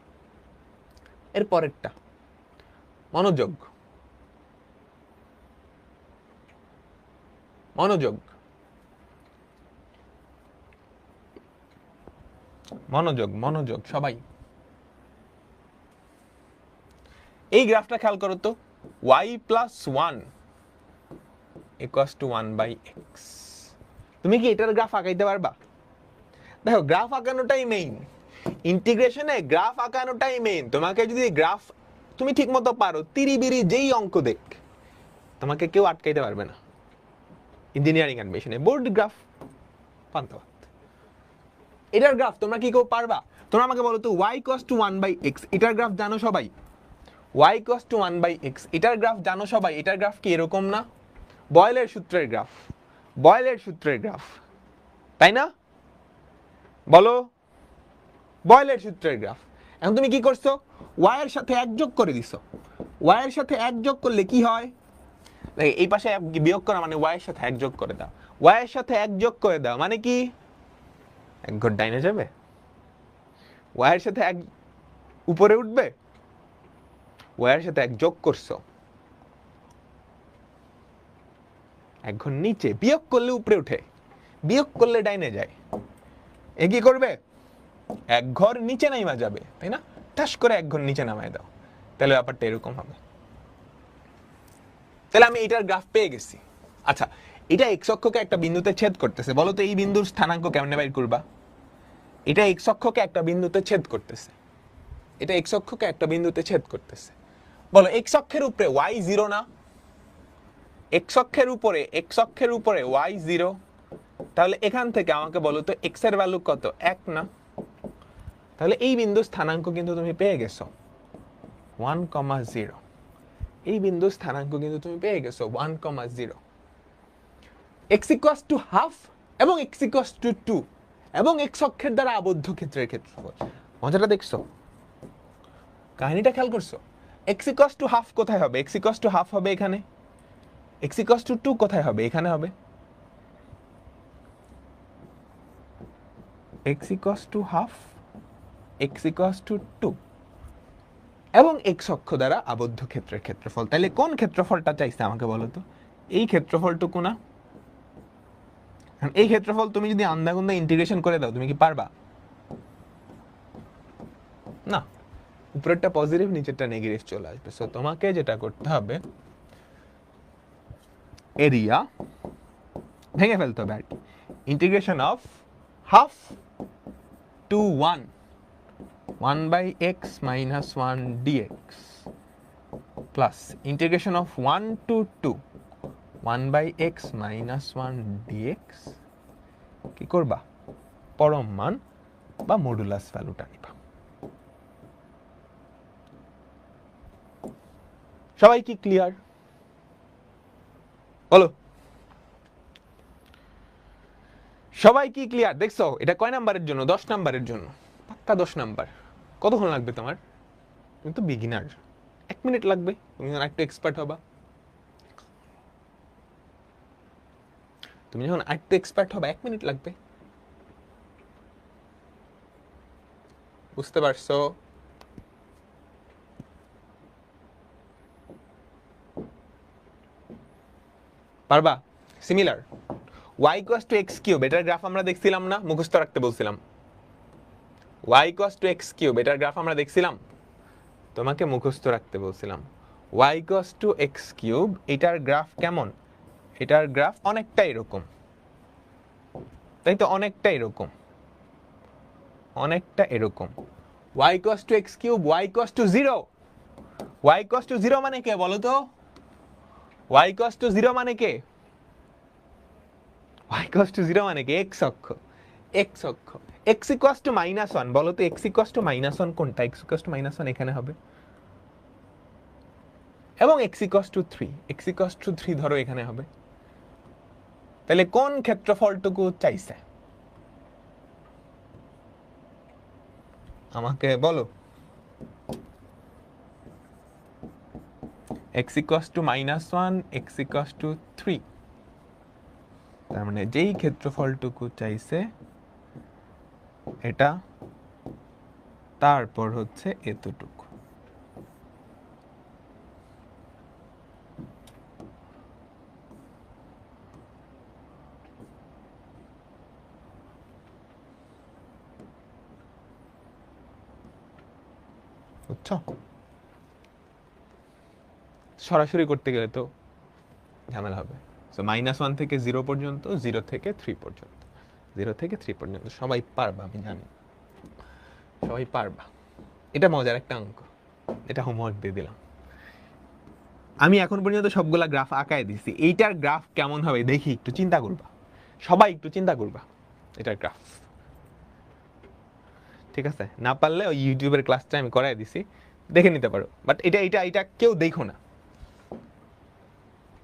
Speaker 1: এর পরেরটা মনোযোগ। মনোযোগ মনোযোগ মনোযোগ সবাই, এই গ্রাফটা খেয়াল করো তো, y plus 1 equals to 1/x। তুমি কি এটার গ্রাফ আঁকাইতে পারবা? দেখো গ্রাফ আঁকানোটাই মেইন, ইন্টিগ্রেশনে গ্রাফ আঁকানোটাই মেইন। তোমাকে যদি গ্রাফ তুমি ঠিক মতো পারো, তিরিবিরি যেই অঙ্ক দেখ, তোমাকে কেউ আটকাইতে পারবে না ইঞ্জিনিয়ারিং অ্যাডমিশনে। বোর্ড গ্রাফ পান্তাভাত, এটার গ্রাফ তোমরা কি কেউ পারবা? তোমরা আমাকে বলো তো, y ইকুয়ালস টু 1/x, এটার গ্রাফ জানো সবাই? y ইকুয়ালস টু 1/x, এটার গ্রাফ জানো সবাই? এটার গ্রাফ কি এরকম না? বয়েলের সূত্রের গ্রাফ, বয়েলের সূত্রের গ্রাফ, তাই না? বলো, বয়েলের সূত্রের গ্রাফ। এখন তুমি কি করছো? y এর সাথে 1 যোগ করে দিছো। y এর সাথে 1 যোগ করলে কি হয়? এই পাশে বিয়োগ করা মানে y এর সাথে 1 যোগ করে দাও। y এর সাথে 1 যোগ করে দাও মানে কি? এক ঘর ডাইনে যাবে? y এর সাথে 1 উপরে উঠবে? y এর সাথে 1 যোগ করছো, 1 ঘর নিচে, বিয়োগ করলে উপরে উঠে, বিয়োগ করলে ডাইনে যায়। এ কি করবে? 1 ঘর নিচে নামা যাবে, তাই না? ঠাস করে 1 ঘর নিচে নামায় দাও, তাহলে ব্যাপারটা এরকম হবে। তাহলে আমি এটার গ্রাফ পেয়ে গেছি। আচ্ছা, এটা এক্স অক্ষকে একটা বিন্দুতে ছেদ করতেছে, বলো তো এই বিন্দুর স্থানাঙ্ক কেমনে বাইর করবা? এটা এক্স অক্ষকে একটা বিন্দুতে ছেদ করতেছে, এটা এক্স অক্ষকে একটা বিন্দুতে ছেদ করতেছে। বলো এক্স অক্ষের উপরে y 0 না? এক্স অক্ষের উপরে y 0, তাহলে এখান থেকে আমাকে বলো তো x এর ভ্যালু কত? 1 না? তাহলে এই বিন্দুর স্থানাঙ্ক কিন্তু তুমি পেয়ে গেছো 1,0। এই বিন্দুর স্থানাঙ্ক কিন্তু তুমি পেয়ে গেছো 1,0। x ইকুয়ালস টু হাফ এবং x ইকুয়ালস টু 2 এবং x অক্ষের দ্বারা আবদ্ধ ক্ষেত্রের ক্ষেত্রফল। মজাটা দেখছো? কাহিনীটা খেয়াল করছো? x ইকুয়ালস টু হাফ কোথায় হবে? x ইকুয়ালস টু হাফ হবে এখানে। x ইকুয়ালস টু 2 কোথায় হবে? এখানে হবে। x equals to half, x equals to 2 এবং x অক্ষ দ্বারা আবদ্ধ ক্ষেত্রের ক্ষেত্রফল। তাহলে কোন ক্ষেত্রফলটা চাইছে আমাকে বলো তো? এই ক্ষেত্রফলটুকু না? এই ক্ষেত্রফল তুমি যদি আন্দাগুন্দা ইন্টিগ্রেশন করে দাও, তুমি কি পারবা? না, উপরেরটা পজিটিভ, নিচেরটা নেগেটিভ চলে আসবে। সো তোমাকে যেটা করতে হবে, এরিয়া ভেঙে ফেলতে হবে আর কি। Integration of half to 1/x minus 1 dx plus integration of 1 to 2 1/x minus 1 dx কি করবা? পরম মান বা মডুলাস ভ্যালুটা নিবা। সবাই কি ক্লিয়ার? বলো, সবাই কি ক্লিয়ার? দেখছো এটা কয় নাম্বারের জন্য? 10 নাম্বারের জন্য, পাক্কা 10 নাম্বার। কতক্ষণ লাগবে তোমার? তুমি তো বিগিনার, 1 মিনিট লাগবে, তুমি যখন একটু এক্সপার্ট হবা। তুমি যখন একটু এক্সপার্ট হবা 1 মিনিট লাগবে। বুঝতে পারছো? পারবা? Similar y equals to x cube, এটার গ্রাফ আমরা দেখছিলাম না, মুখস্থ রাখতে বলছিলাম। y equals to x cube, এটার গ্রাফ আমরা দেখছিলাম, তোমাকে মুখস্থ রাখতে বলছিলাম। y equals to x cube, এটার গ্রাফ কেমন? এটার গ্রাফ অনেকটা এরকম, তাই তো? অনেকটা এরকম, অনেকটা এরকম। y equals to x cube, y equals to 0। y equals to 0 মানে কে বলো তো? y ইকুয়ালস টু 0 মানে কে? y ইকুয়ালস টু 0 মানে কি? x অক্ষ, x অক্ষ। x ইকুয়ালস টু -1, বলো তো x ইকুয়ালস টু -1 কোনটা? x ইকুয়ালস টু -1 এখানে হবে, এবং x equals to 3, x equals to 3 ধরো এখানে হবে। তাহলে কোন ক্ষেত্রফলটুকু চাইছে আমাকে বলো? x equals to -1, x equals to 3, তার মানে যেই ক্ষেত্রফলটুকু চাইছে এটা, তারপর হচ্ছে এতটুকু। বুঝছো? সরাসরি করতে গেলে তো ঝামেলা হবে। সো -1 থেকে 0 পর্যন্ত, 0 থেকে 3 পর্যন্ত, 0 থেকে 3 পর্যন্ত সবাই পারবা, আমি জানি সবাই পারবা। এটা মজার একটা অঙ্ক, এটা হোমওয়ার্ক দিয়ে দিলাম। আমি এখন পর্যন্ত সবগুলা গ্রাফ আঁকায় দিছি, এইটার গ্রাফ কেমন হবে দেখি, একটু চিন্তা করবা, সবাই একটু চিন্তা করবা এটার গ্রাফ। ঠিক আছে? না পারলে ওই ইউটিউবের ক্লাসটা আমি করাই দিছি, দেখে নিতে পারো। বাট এটা এটা এটা কেউ দেখো না,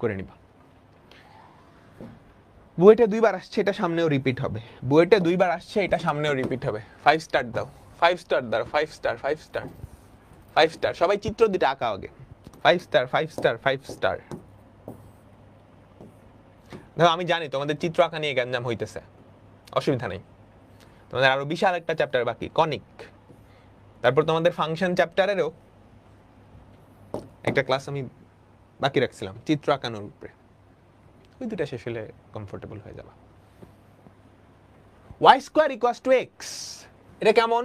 Speaker 1: করে নিবা। বুয়েটে 2বার আসছে, এটা সামনেও রিপিট হবে। বুয়েটে 2বার আসছে, এটা সামনেও রিপিট হবে। 5 স্টার দাও, 5 স্টার দাও, 5 স্টার, 5 স্টার, 5 স্টার। সবাই চিত্র দুটো আঁকা আগে। 5 স্টার, 5 স্টার, 5 স্টার। দেখো আমি জানি তোমাদের চিত্র আঁকা নিয়ে গ্যাঞ্জাম হইতেছে, অসুবিধা নেই। তোমাদের আরো বিশাল একটা চ্যাপ্টার বাকি, কনিক। তারপর তোমাদের ফাংশন চ্যাপ্টারেরও একটা ক্লাস আমি বাকি রাখছিলাম চিত্র আঁকানোর উপরে। ওই দুটা শেষ হলে কমফোর্টেবল হয়ে যাবা। y square equals to x, এটা কেমন?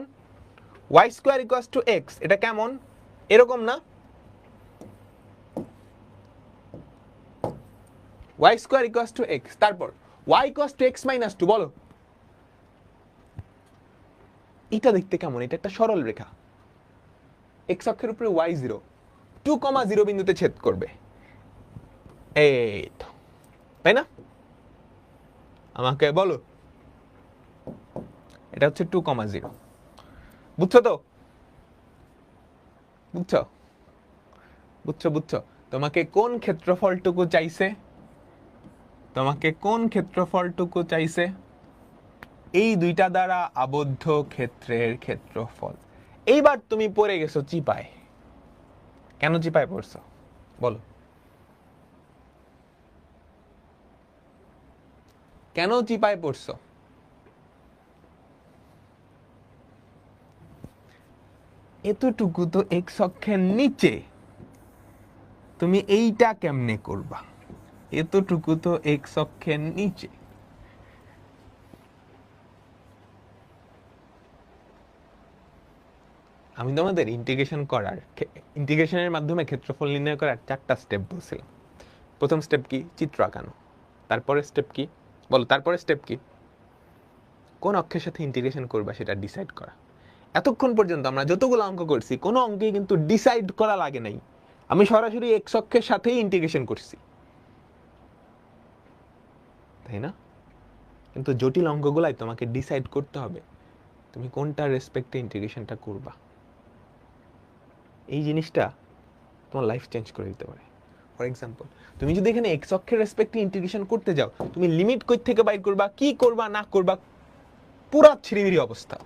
Speaker 1: y square equals to x, এটা কেমন? এরকম না? y square equals to x, তারপর y equals to x minus 2, বলো এটা দেখতে কেমন? এটা একটা সরল রেখা, x অক্ষের উপরে y 0, 2,0 বিন্দুতে ছেদ করবে, এই তো, তাই না? আমাকে বলো, এটা হচ্ছে 2,0। বুঝছো তো? বুঝছো? বুঝছো? বুঝছো? তোমাকে কোন ক্ষেত্রফলটুকু চাইছে? তোমাকে কোন ক্ষেত্রফলটুকু চাইছে? এই দুইটা দ্বারা আবদ্ধ ক্ষেত্রের ক্ষেত্রফল। এইবার তুমি পড়ে গেছো চিপায়। কেন চিপায় পড়ছো বলো? কেন চিপায় পড়ছো? এতটুকু তো এক্স অক্ষের নিচে, তুমি এইটা কেমনে করবা? এতটুকু তো এক্স অক্ষের নিচে। আমি তোমাদের ইন্টিগ্রেশনের মাধ্যমে ক্ষেত্রফল নির্ণয় করার 4টা স্টেপ বলছিলাম। প্রথম স্টেপ কি? চিত্র আঁকানো। তারপরে স্টেপ কি বলো? তারপরে স্টেপ কি? কোন অক্ষের সাথে ইন্টিগ্রেশন করবা সেটা ডিসাইড করা। এতক্ষণ পর্যন্ত আমরা যতগুলো অঙ্ক করছি, কোনো অঙ্কে কিন্তু ডিসাইড করা লাগে নাই। আমি সরাসরি এক্স অক্ষের সাথেই ইন্টিগ্রেশন করছি, তাই না? কিন্তু জটিল অঙ্কগুলাই তোমাকে ডিসাইড করতে হবে তুমি কোনটা রেসপেক্টে ইন্টিগ্রেশনটা করবা। এই জিনিসটা তোমার লাইফ চেঞ্জ করে দিতে পারে। ফর এক্সাম্পল, তুমি যদি এখানে এক্স অক্ষের রেসপেক্টে ইন্টিগ্রেশন করতে যাও, তুমি লিমিট কই থেকে বাইর করবা, কি করবা না করবা, পুরা ছিড়িবিড়ি অবস্থা।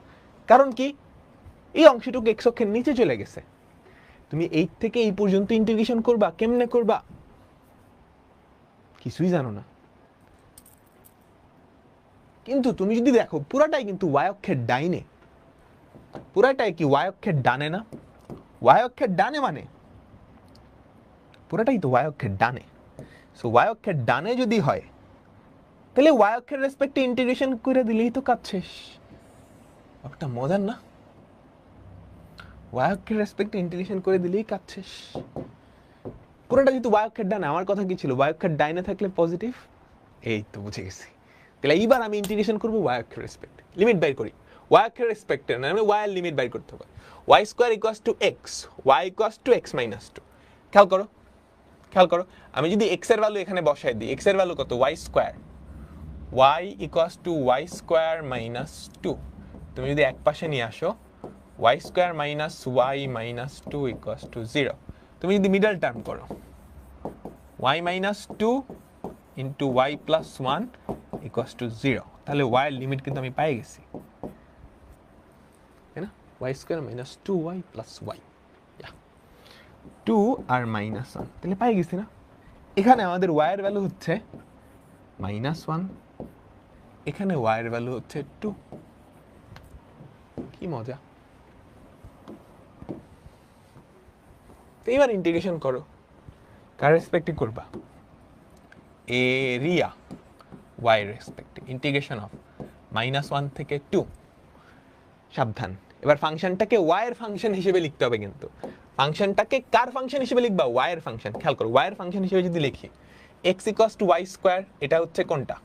Speaker 1: কারণ কি? এই অংশটুকু এক্স অক্ষের নিচে চলে গেছে। তুমি এই থেকে এই পর্যন্ত ইন্টিগ্রেশন করবা, কেমনে করবা কিছুই জানো না। কিন্তু তুমি যদি দেখো পুরাটাই কিন্তু ওয়াই অক্ষের ডাইনে, পুরাটাই কি ওয়াই অক্ষের ডানে না? ওয়াই অক্ষের ডানে মানে পুরাটাই তো ওয়াই অক্ষের ডানে। সো ওয়াই অক্ষের ডানে যদি হয়, তাহলে y অক্ষের রেসপেক্টে ইন্টিগ্রেশন করে দিলেই তো কাজ শেষ। একটা মজার না? y অক্ষের রেসপেক্টে ইন্টিগ্রেশন করে দিলেই কাজ শেষ। পুরোটা যেহেতু y অক্ষের ডানে, আমার কথা কি ছিল, y অক্ষের ডাইনে থাকলে পজিটিভ। এই তো বুঝে গেছি। তাহলে এইবার আমি ইন্টিগ্রেশন করবো y অক্ষের রেসপেক্টে, লিমিট বের করি। y অক্ষের রেসপেক্টে না, আমি y এর লিমিট বের করতে হবে। y square equals to x, y equals to x minus 2। খেয়াল করো, খেয়াল করো, আমি যদি x এর ভ্যালু এখানে বসাই দিই, x এর ভ্যালু কত, y square, y equals to y square minus 2। তুমি যদি এক পাশে নিয়ে আসো, y square minus y minus 2 equals to 0। তুমি যদি মিডল টার্ম করো, y minus 2 into y plus 1 equals to 0, তাহলে y এর লিমিট কিন্তু আমি পেয়ে গেছি, তাই না? y square minus 2y plus y, 2 আর মাইনাস 1, তাহলে পেয়ে গেছি না? এখানে আমাদের y এর ভ্যালু হচ্ছে মাইনাস 1, এখানে y এর ভ্যালু হচ্ছে 2। কি মজা! এবার ইন্টিগ্রেশন করো, কার রেসপেক্টে করবা? এরিয়া y রেসপেক্টে, ইন্টিগ্রেশন অফ -1 থেকে 2। সাবধান, এবার ফাংশনটাকে y এর ফাংশন হিসেবে লিখতে হবে, কিন্তু ফাংশনটাকে কার ফাংশন হিসেবে লিখবা? y এর ফাংশন। খেয়াল করো, y এর ফাংশন হিসেবে যদি লিখি x equals two y square, এটা হচ্ছে কোনটা?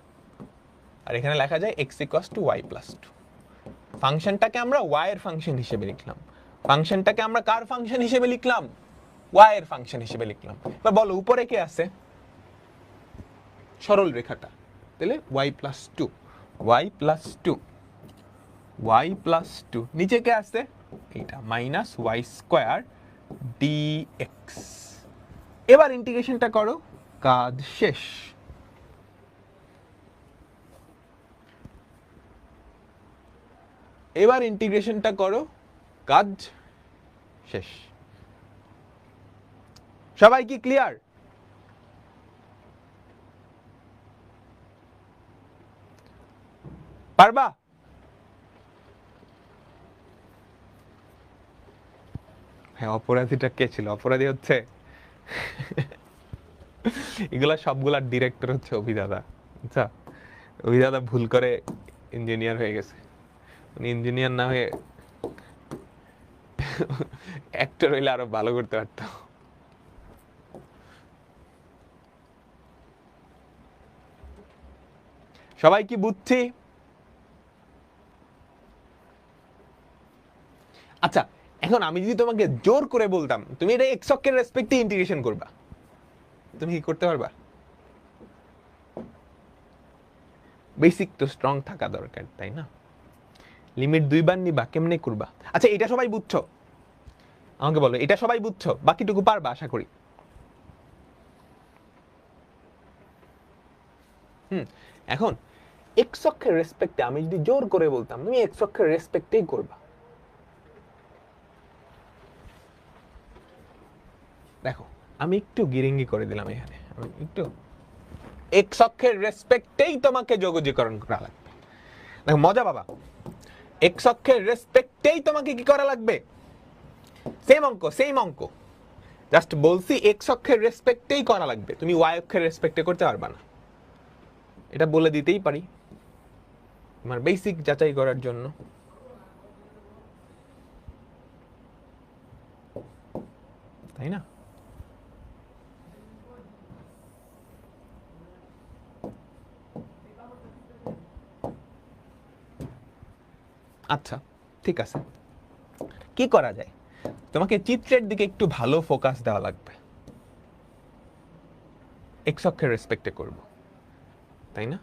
Speaker 1: আর এখানে লেখা যায় x equals two y plus 2। ফাংশনটাকে আমরা y এর ফাংশন হিসেবে লিখলাম, ফাংশনটাকে আমরা কার ফাংশন হিসেবে লিখলাম? y এর ফাংশন হিসেবে লিখলাম। এবার বলো, উপরে কে আছে? সরল রেখাটা, তাহলে y plus 2, y plus 2, y plus 2। নিচে কে আছে? এইটা, মাইনাস y স্কয়ার dx। এবার ইন্টিগ্রেশনটা করো, কাজ শেষ। এবার ইন্টিগ্রেশনটা করো, কাজ শেষ। সবাই কি ক্লিয়ার? পারবা? হ্যাঁ, অপরাধীটা কে ছিল? অপরাধী হচ্ছে এগুলা সবগুলার ডিরেক্টর হচ্ছে অভিদাদা। আচ্ছা, অভিদাদা ভুল করে ইঞ্জিনিয়ার হয়ে গেছে। উনি ইঞ্জিনিয়ার না হয়ে অ্যাক্টর হইলে আরো ভালো করতে পারতো। সবাই কি বুঝছি? আচ্ছা, এখন আমি যদি তোমাকে জোর করে বলতাম তুমি এটা এক্স অক্ষের রেসপেক্টে ইন্টিগ্রেশন করবা, তুমি কি করতে পারবা? বেসিক তো স্ট্রং থাকা দরকার, তাই না? লিমিট দুইবার নিবা, কেমনে করবা? আচ্ছা, এটা সবাই বুঝছো? আমাকে বলো, এটা সবাই বুঝছো? বাকিটুকু পারবা আশা করি। এখন এক্স অক্ষের রেসপেক্টে আমি যদি জোর করে বলতাম তুমি এক্স অক্ষের রেসপেক্টেই করবা, দেখো আমি একটু গিরিঙ্গি করে দিলাম এখানে, আমি একটু এক্স অক্ষের রেসপেক্টেই তোমাকে যোগজীকরণ করা লাগবে। দেখো মজা বাবা, এক্স অক্ষের রেসপেক্টেই তোমাকে কি করা লাগবে? সেম অঙ্ক, সেম অঙ্ক, জাস্ট বলছি এক্স অক্ষের রেসপেক্টেই করা লাগবে, তুমি ওয়াই অক্ষের রেসপেক্টে করতে পারবা না। এটা বলে দিতেই পারি তোমার বেসিক যাচাই করার জন্য। তাই না? আচ্ছা ঠিক আছে, কি করা যায়? তোমাকে চিত্রের দিকে একটু ভালো ফোকাস দেওয়া লাগবে। এক্স অক্ষের রেসপেক্টে করব, তাই না?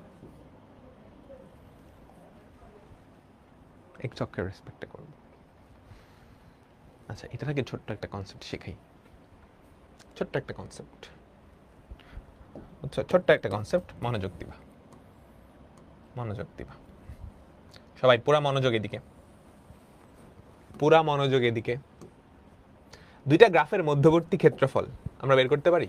Speaker 1: এক্স অক্ষের রেসপেক্টে করব। আচ্ছা, এটা থেকে ছোট্ট একটা কনসেপ্ট শেখাই, ছোট্ট একটা কনসেপ্ট। আচ্ছা, ছোট্ট একটা কনসেপ্ট, মনোযোগ দিবা, মনোযোগ দিবা সবাই, পুরা মনোযোগ এদিকে, পুরা মনোযোগ এদিকে। দুইটা গ্রাফের মধ্যবর্তী ক্ষেত্রফল আমরা বের করতে পারি।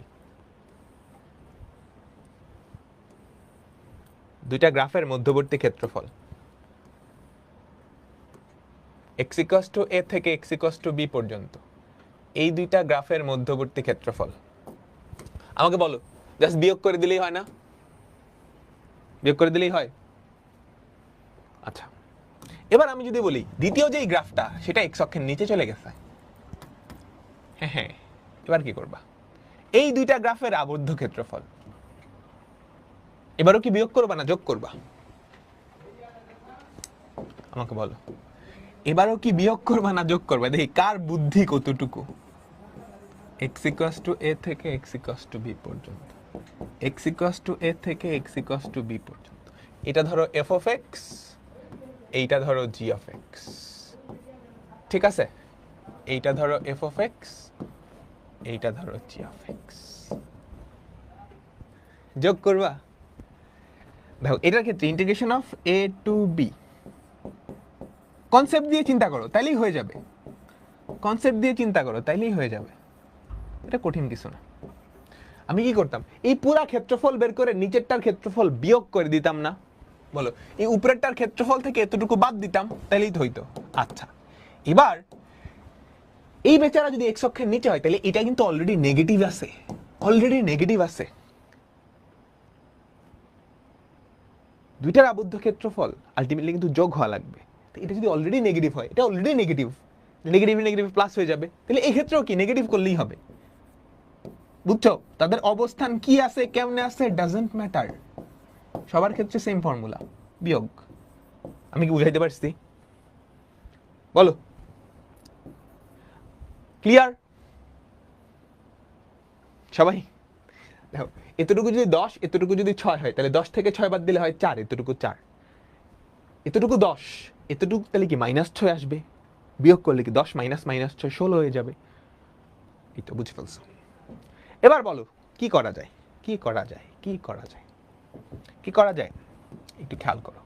Speaker 1: দুইটা গ্রাফের মধ্যবর্তী ক্ষেত্রফল x ইকুয়ালস টু a থেকে x ইকুয়ালস টু b পর্যন্ত, এই দুইটা গ্রাফের মধ্যবর্তী ক্ষেত্রফল। আমাকে বলো, জাস্ট বিয়োগ করে দিলেই হয় না? বিয়োগ করে দিলেই হয়। আচ্ছা, এবার আমি যদি বলি দ্বিতীয় যেই গ্রাফটা সেটা এক্স অক্ষের নিচে চলে গেছে, হ্যাঁ হ্যাঁ, এবার কি করবা? এই দুইটা গ্রাফের আবদ্ধ ক্ষেত্রফল, এবারও কি বিয়োগ করবা না যোগ করবা? আমাকে বলো, এবারও কি বিয়োগ করবা না যোগ করবা? দেখি কার বুদ্ধি কতটুকু। x ইকুয়ালস টু a থেকে x ইকুয়ালস টু b পর্যন্ত, x ইকুয়ালস টু a থেকে x ইকুয়ালস টু b পর্যন্ত, এটা ধরো f অফ x, এইটা ধরো g অফ x, ঠিক আছে? এইটা ধরো f অফ x, এইটা ধরো g অফ x। যোগ করবা? দেখো এটার ক্ষেত্রে integration of a to b, concept দিয়ে চিন্তা করো তাইলেই হয়ে যাবে, কনসেপ্ট দিয়ে চিন্তা করো তাইলেই হয়ে যাবে, এটা কঠিন কিছু না। আমি কি করতাম, এই পুরা ক্ষেত্রফল বের করে নিচেরটার ক্ষেত্রফল বিয়োগ করে দিতাম না? বলো, এই উপরেরটার ক্ষেত্রফল থেকে এতটুকু বাদ দিতাম, তাইলেই তো হইতো। আচ্ছা, এবার এই বেচারা যদি এক্স অক্ষের নিচে হয় তাহলে এটা কিন্তু অলরেডি নেগেটিভ আছে, অলরেডি নেগেটিভ আছে। দুইটার আবদ্ধ ক্ষেত্রফল আলটিমেটলি কিন্তু যোগ হওয়া লাগবে। তো এটা যদি অলরেডি নেগেটিভ হয়, এটা already negative, negative negative plus হয়ে যাবে, তাহলে এই ক্ষেত্রেও কি নেগেটিভ করলেই হবে। বুঝছো? তাদের অবস্থান কি আছে কেমনে আছে ডাজন্ট ম্যাটার, সবার ক্ষেত্রে সেম ফর্মুলা, বিয়োগ। আমি কি বুঝাইতে পারছি? বলো, ক্লিয়ার সবাই? দেখো এতটুকু যদি 10, এতটুকু যদি 6 হয় তাহলে 10 থেকে 6 বাদ দিলে হয় 4, এতটুকু 4, এতটুকু 10, এতটুকু তাহলে কি -6 আসবে, বিয়োগ করলে কি 10 মাইনাস -6 16 হয়ে যাবে। এই তো বুঝে ফেলছো। এবার বলো কি করা যায়, কি করা যায়, কি করা যায়, কি করা যায়? একটু খেয়াল করো,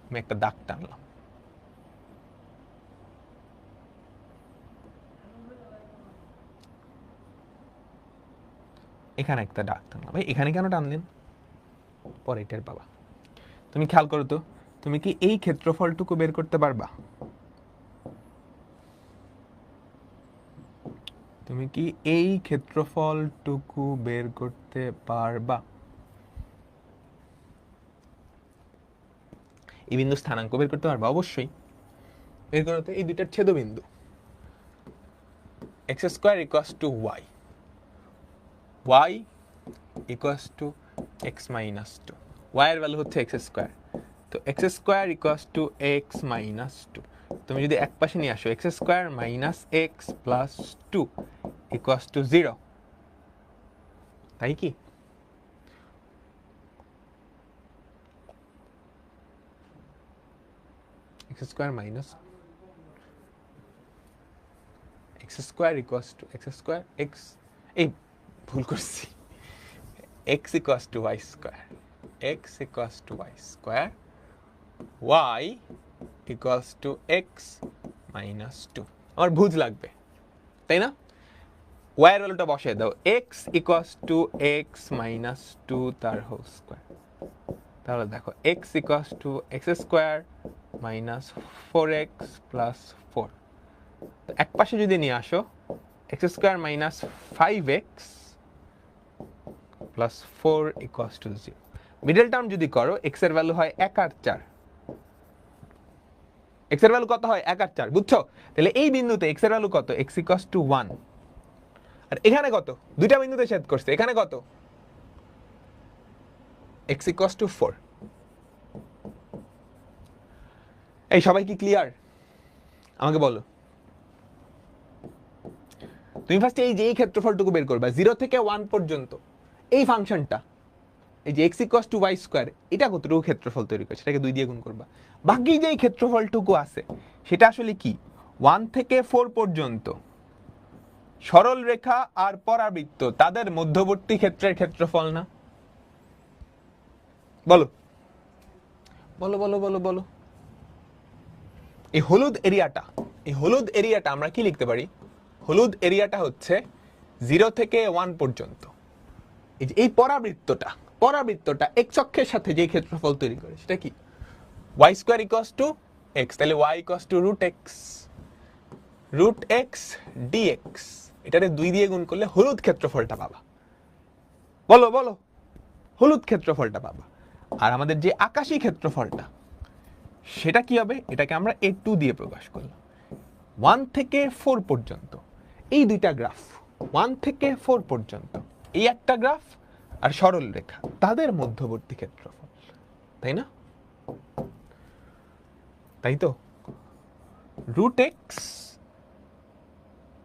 Speaker 1: আমি একটা দাগ টানলাম, এখানে একটা দাগ টানলাম। ভাই এখানে কেন টানলেন পরে এটার বাবা? তুমি খেয়াল করো তো, তুমি কি এই ক্ষেত্রফলটুকু বের করতে পারবা? তুমি কি এই ক্ষেত্রফলটুকু বের করতে পারবা? এই বিন্দু স্থানাঙ্ক বের করতে পারবা? অবশ্যই বের করো তো। এই দুইটার ছেদবিন্দু x square equals two y, y equals to x minus 2, y এর ভ্যালু হচ্ছে x স্কয়ার, তো x square equals to x minus 2, তুমি যদি এক পাশে নিয়ে আসো x square minus x plus 2 equals to 0, তাই কি? x square minus x square equals to x square x, এই ভুল করছি, x equals two y square, x equals two y square, y equals to x minus 2। আমার ভুজ লাগবে তাই না? y এর ভ্যালুটা বসিয়ে দাও, x equals to x minus 2 তার হোল স্কয়ার, তাহলে দেখো x equals to x square minus 4x plus 4, এক পাশে যদি নিয়ে আসো x square minus 5x plus 4 equals to 0, middle term যদি করো x এর ভ্যালু হয় 1 আর 4, x এর ভ্যালু কত হয় 1 আর 4, বুঝছো? তাহলে এই বিন্দুতে x এর ভ্যালু কত, x ইকুয়ালস টু 1, আর এখানে কত, দুইটা বিন্দুতে ছেদ করছে, এখানে কত, x ইকুয়ালস টু 4। এই সবাই কি ক্লিয়ার? আমাকে বলো। তুমি ফার্স্টে এই যে এই ক্ষেত্রফলটুকু বের করবা 0 থেকে 1 পর্যন্ত, এই ফাংশনটা, এই যে x equals two y square, এটা কতটুকু ক্ষেত্রফল তৈরি করে সেটাকে 2 দিয়ে গুণ করবা। বাকি যে এই ক্ষেত্রফলটুকু আছে সেটা আসলে কি 1 থেকে 4 পর্যন্ত সরল রেখা আর পরাবৃত্ত তাদের মধ্যবর্তী ক্ষেত্রের ক্ষেত্রফল না? বলো বলো বলো বলো বলো। এই হলুদ এরিয়াটা আমরা কি লিখতে পারি? হলুদ এরিয়াটা হচ্ছে 0 থেকে 1 পর্যন্ত, এই পরাবৃত্তটা x অক্ষের সাথে যে ক্ষেত্রফল তৈরি করে সেটা কি y square equals to x, তাহলে y equals to root x dx, এটারে 2 দিয়ে গুণ করলে হলুদ ক্ষেত্রফলটা পাবা। বলো বলো হলুদ ক্ষেত্রফলটা পাবা। আর আমাদের যে আকাশী ক্ষেত্রফলটা সেটা কি হবে, এটাকে আমরা A2 দিয়ে প্রকাশ করলাম। 1 থেকে 4 পর্যন্ত এই দুইটা গ্রাফ, 1 থেকে 4 পর্যন্ত এই একটা গ্রাফ আর সরল রেখা, তাদের মধ্যবর্তী ক্ষেত্রফল, তাই না? তাই তো রুট এক্স,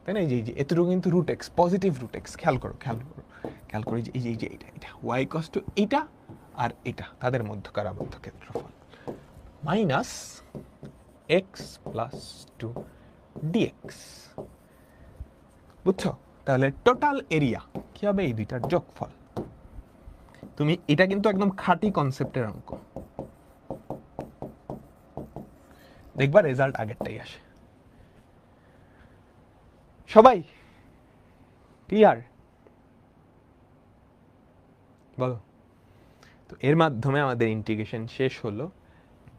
Speaker 1: তাই না? এই যে এতটুকু কিন্তু root x, positive root x. খেয়াল করো এই যে এটা ওয়াই ইকুয়ালস টু এইটা আর এটা, তাদের মধ্যকার আবদ্ধ ক্ষেত্রফল মাইনাস এক্স প্লাস 2 ডিএক্স। বুঝছো? তাহলে টোটাল এরিয়া কি হবে? এই দুইটার যোগফল। তুমি এটা কিন্তু একদম খাঁটি কনসেপ্টের অঙ্ক, দেখবা রেজাল্ট আগেরটাই আসে। সবাই ক্লিয়ার? বলো। তো এর মাধ্যমে আমাদের ইন্টিগ্রেশন শেষ হলো।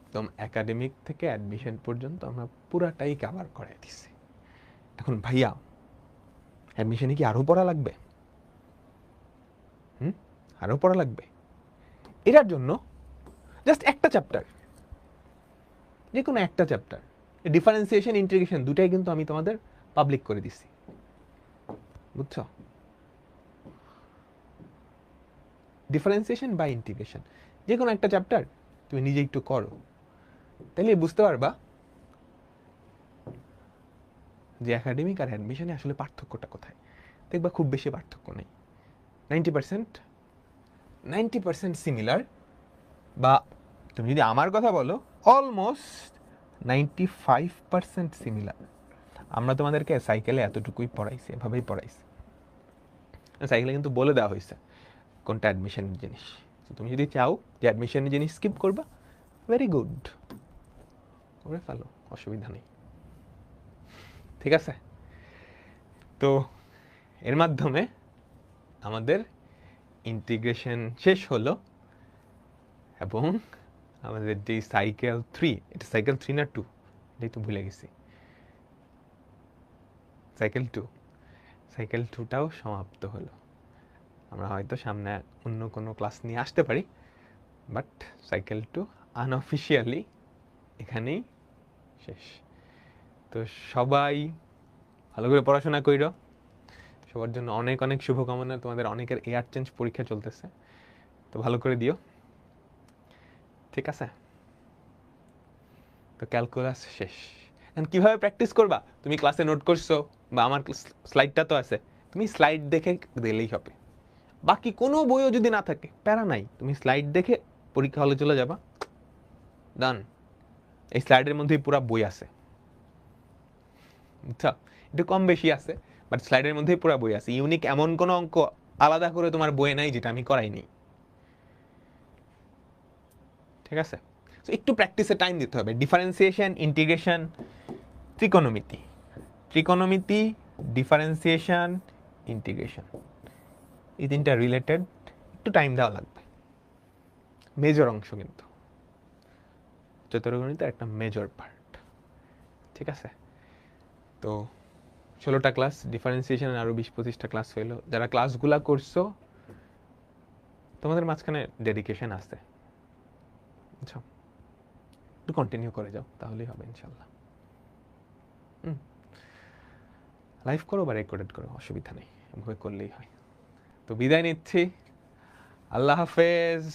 Speaker 1: একদম একাডেমিক থেকে অ্যাডমিশন পর্যন্ত আমরা পুরাটাই কভার করে দিছি। এখন ভাইয়া অ্যাডমিশনে কি আরো পড়া লাগবে? আরো পড়া লাগবে? এটার জন্য জাস্ট একটা চ্যাপ্টার, যে কোনো একটা চ্যাপ্টার, ডিফারেন্সিয়েশন ইন্টিগ্রেশন দুটাই কিন্তু আমি তোমাদের পাবলিক করে দিছি। বুঝছো? ডিফারেন্সিয়েশন বা ইন্টিগ্রেশন যে কোনো একটা চ্যাপ্টার তুমি নিজে একটু করো, তাহলে বুঝতে পারবা যে একাডেমিক আর অ্যাডমিশনে আসলে পার্থক্যটা কোথায়। দেখবা খুব বেশি পার্থক্য নেই, 90% সিমিলার, বা তুমি যদি আমার কথা বলো অলমোস্ট 95% সিমিলার। আমরা তোমাদেরকে সাইকেলে এতটুকুই পড়াইছি, এভাবেই পড়াইছি। সাইকেলে কিন্তু বলে দেওয়া হয়েছে কোনটা অ্যাডমিশনের জিনিস। তুমি যদি চাও যে অ্যাডমিশনের জিনিস স্কিপ করবা, ভেরি গুড, করে ফেলো, অসুবিধা নেই। ঠিক আছে? তো এর মাধ্যমে আমাদের ইন্টিগ্রেশন শেষ হলো, এবং আমাদের যে সাইকেল 3, এটা সাইকেল 3 না 2, এটাই তো ভুলে গেছি, সাইকেল 2টাও সমাপ্ত হলো। আমরা হয়তো সামনে অন্য কোনো ক্লাস নিয়ে আসতে পারি, বাট সাইকেল 2 আনঅফিশিয়ালি এখানেই শেষ। তো সবাই ভালো করে পড়াশোনা কইরো, সবার জন্য অনেক অনেক শুভকামনা। তোমাদের অনেকের এয়ার চেঞ্জ পরীক্ষা চলতেছে, তো ভালো করে দিও, ঠিক আছে? তো ক্যালকুলাস শেষ। এখন কিভাবে প্র্যাকটিস করবা? তুমি ক্লাসে নোট করছো বা আমার স্লাইডটা তো আছে, তুমি স্লাইড দেখে দিলেই হবে। বাকি কোনো বইও যদি না থাকে প্যারা নাই, তুমি স্লাইড দেখে পরীক্ষা হলে চলে যাবা, ডান। এই স্লাইডের মধ্যেই পুরো বই আছে, বুঝছো? একটু কম বেশি আছে, বাট স্লাইডের মধ্যেই পুরো বই আছে। ইউনিক এমন কোনো অঙ্ক আলাদা করে তোমার বইয়ে নাই যেটা আমি করাইনি, ঠিক আছে? তো একটু প্র্যাকটিসে টাইম দিতে হবে। ডিফারেন্সিয়েশন, ইন্টিগ্রেশন, ত্রিকোণমিতি, ডিফারেন্সিয়েশন, ইন্টিগ্রেশন, এই তিনটা রিলেটেড, একটু টাইম দেওয়া লাগবে। মেজর অংশ কিন্তু চতুর্গণিতের একটা মেজর পার্ট, ঠিক আছে? তো 16টা ক্লাস ডিফারেন্সিয়েশন, আরো 20-25টা ক্লাস হইলো। যারা ক্লাসগুলা করছো তোমাদের মাঝখানে ডেডিকেশন আছে, বুঝছো? একটু কন্টিনিউ করে যাও, তাহলেই হবে ইনশাল্লাহ। লাইভ করো বা রেকর্ডেড করো, অসুবিধা নেই, এভাবে করলেই হয়। তো বিদায় নিচ্ছি, আল্লাহ হাফেজ।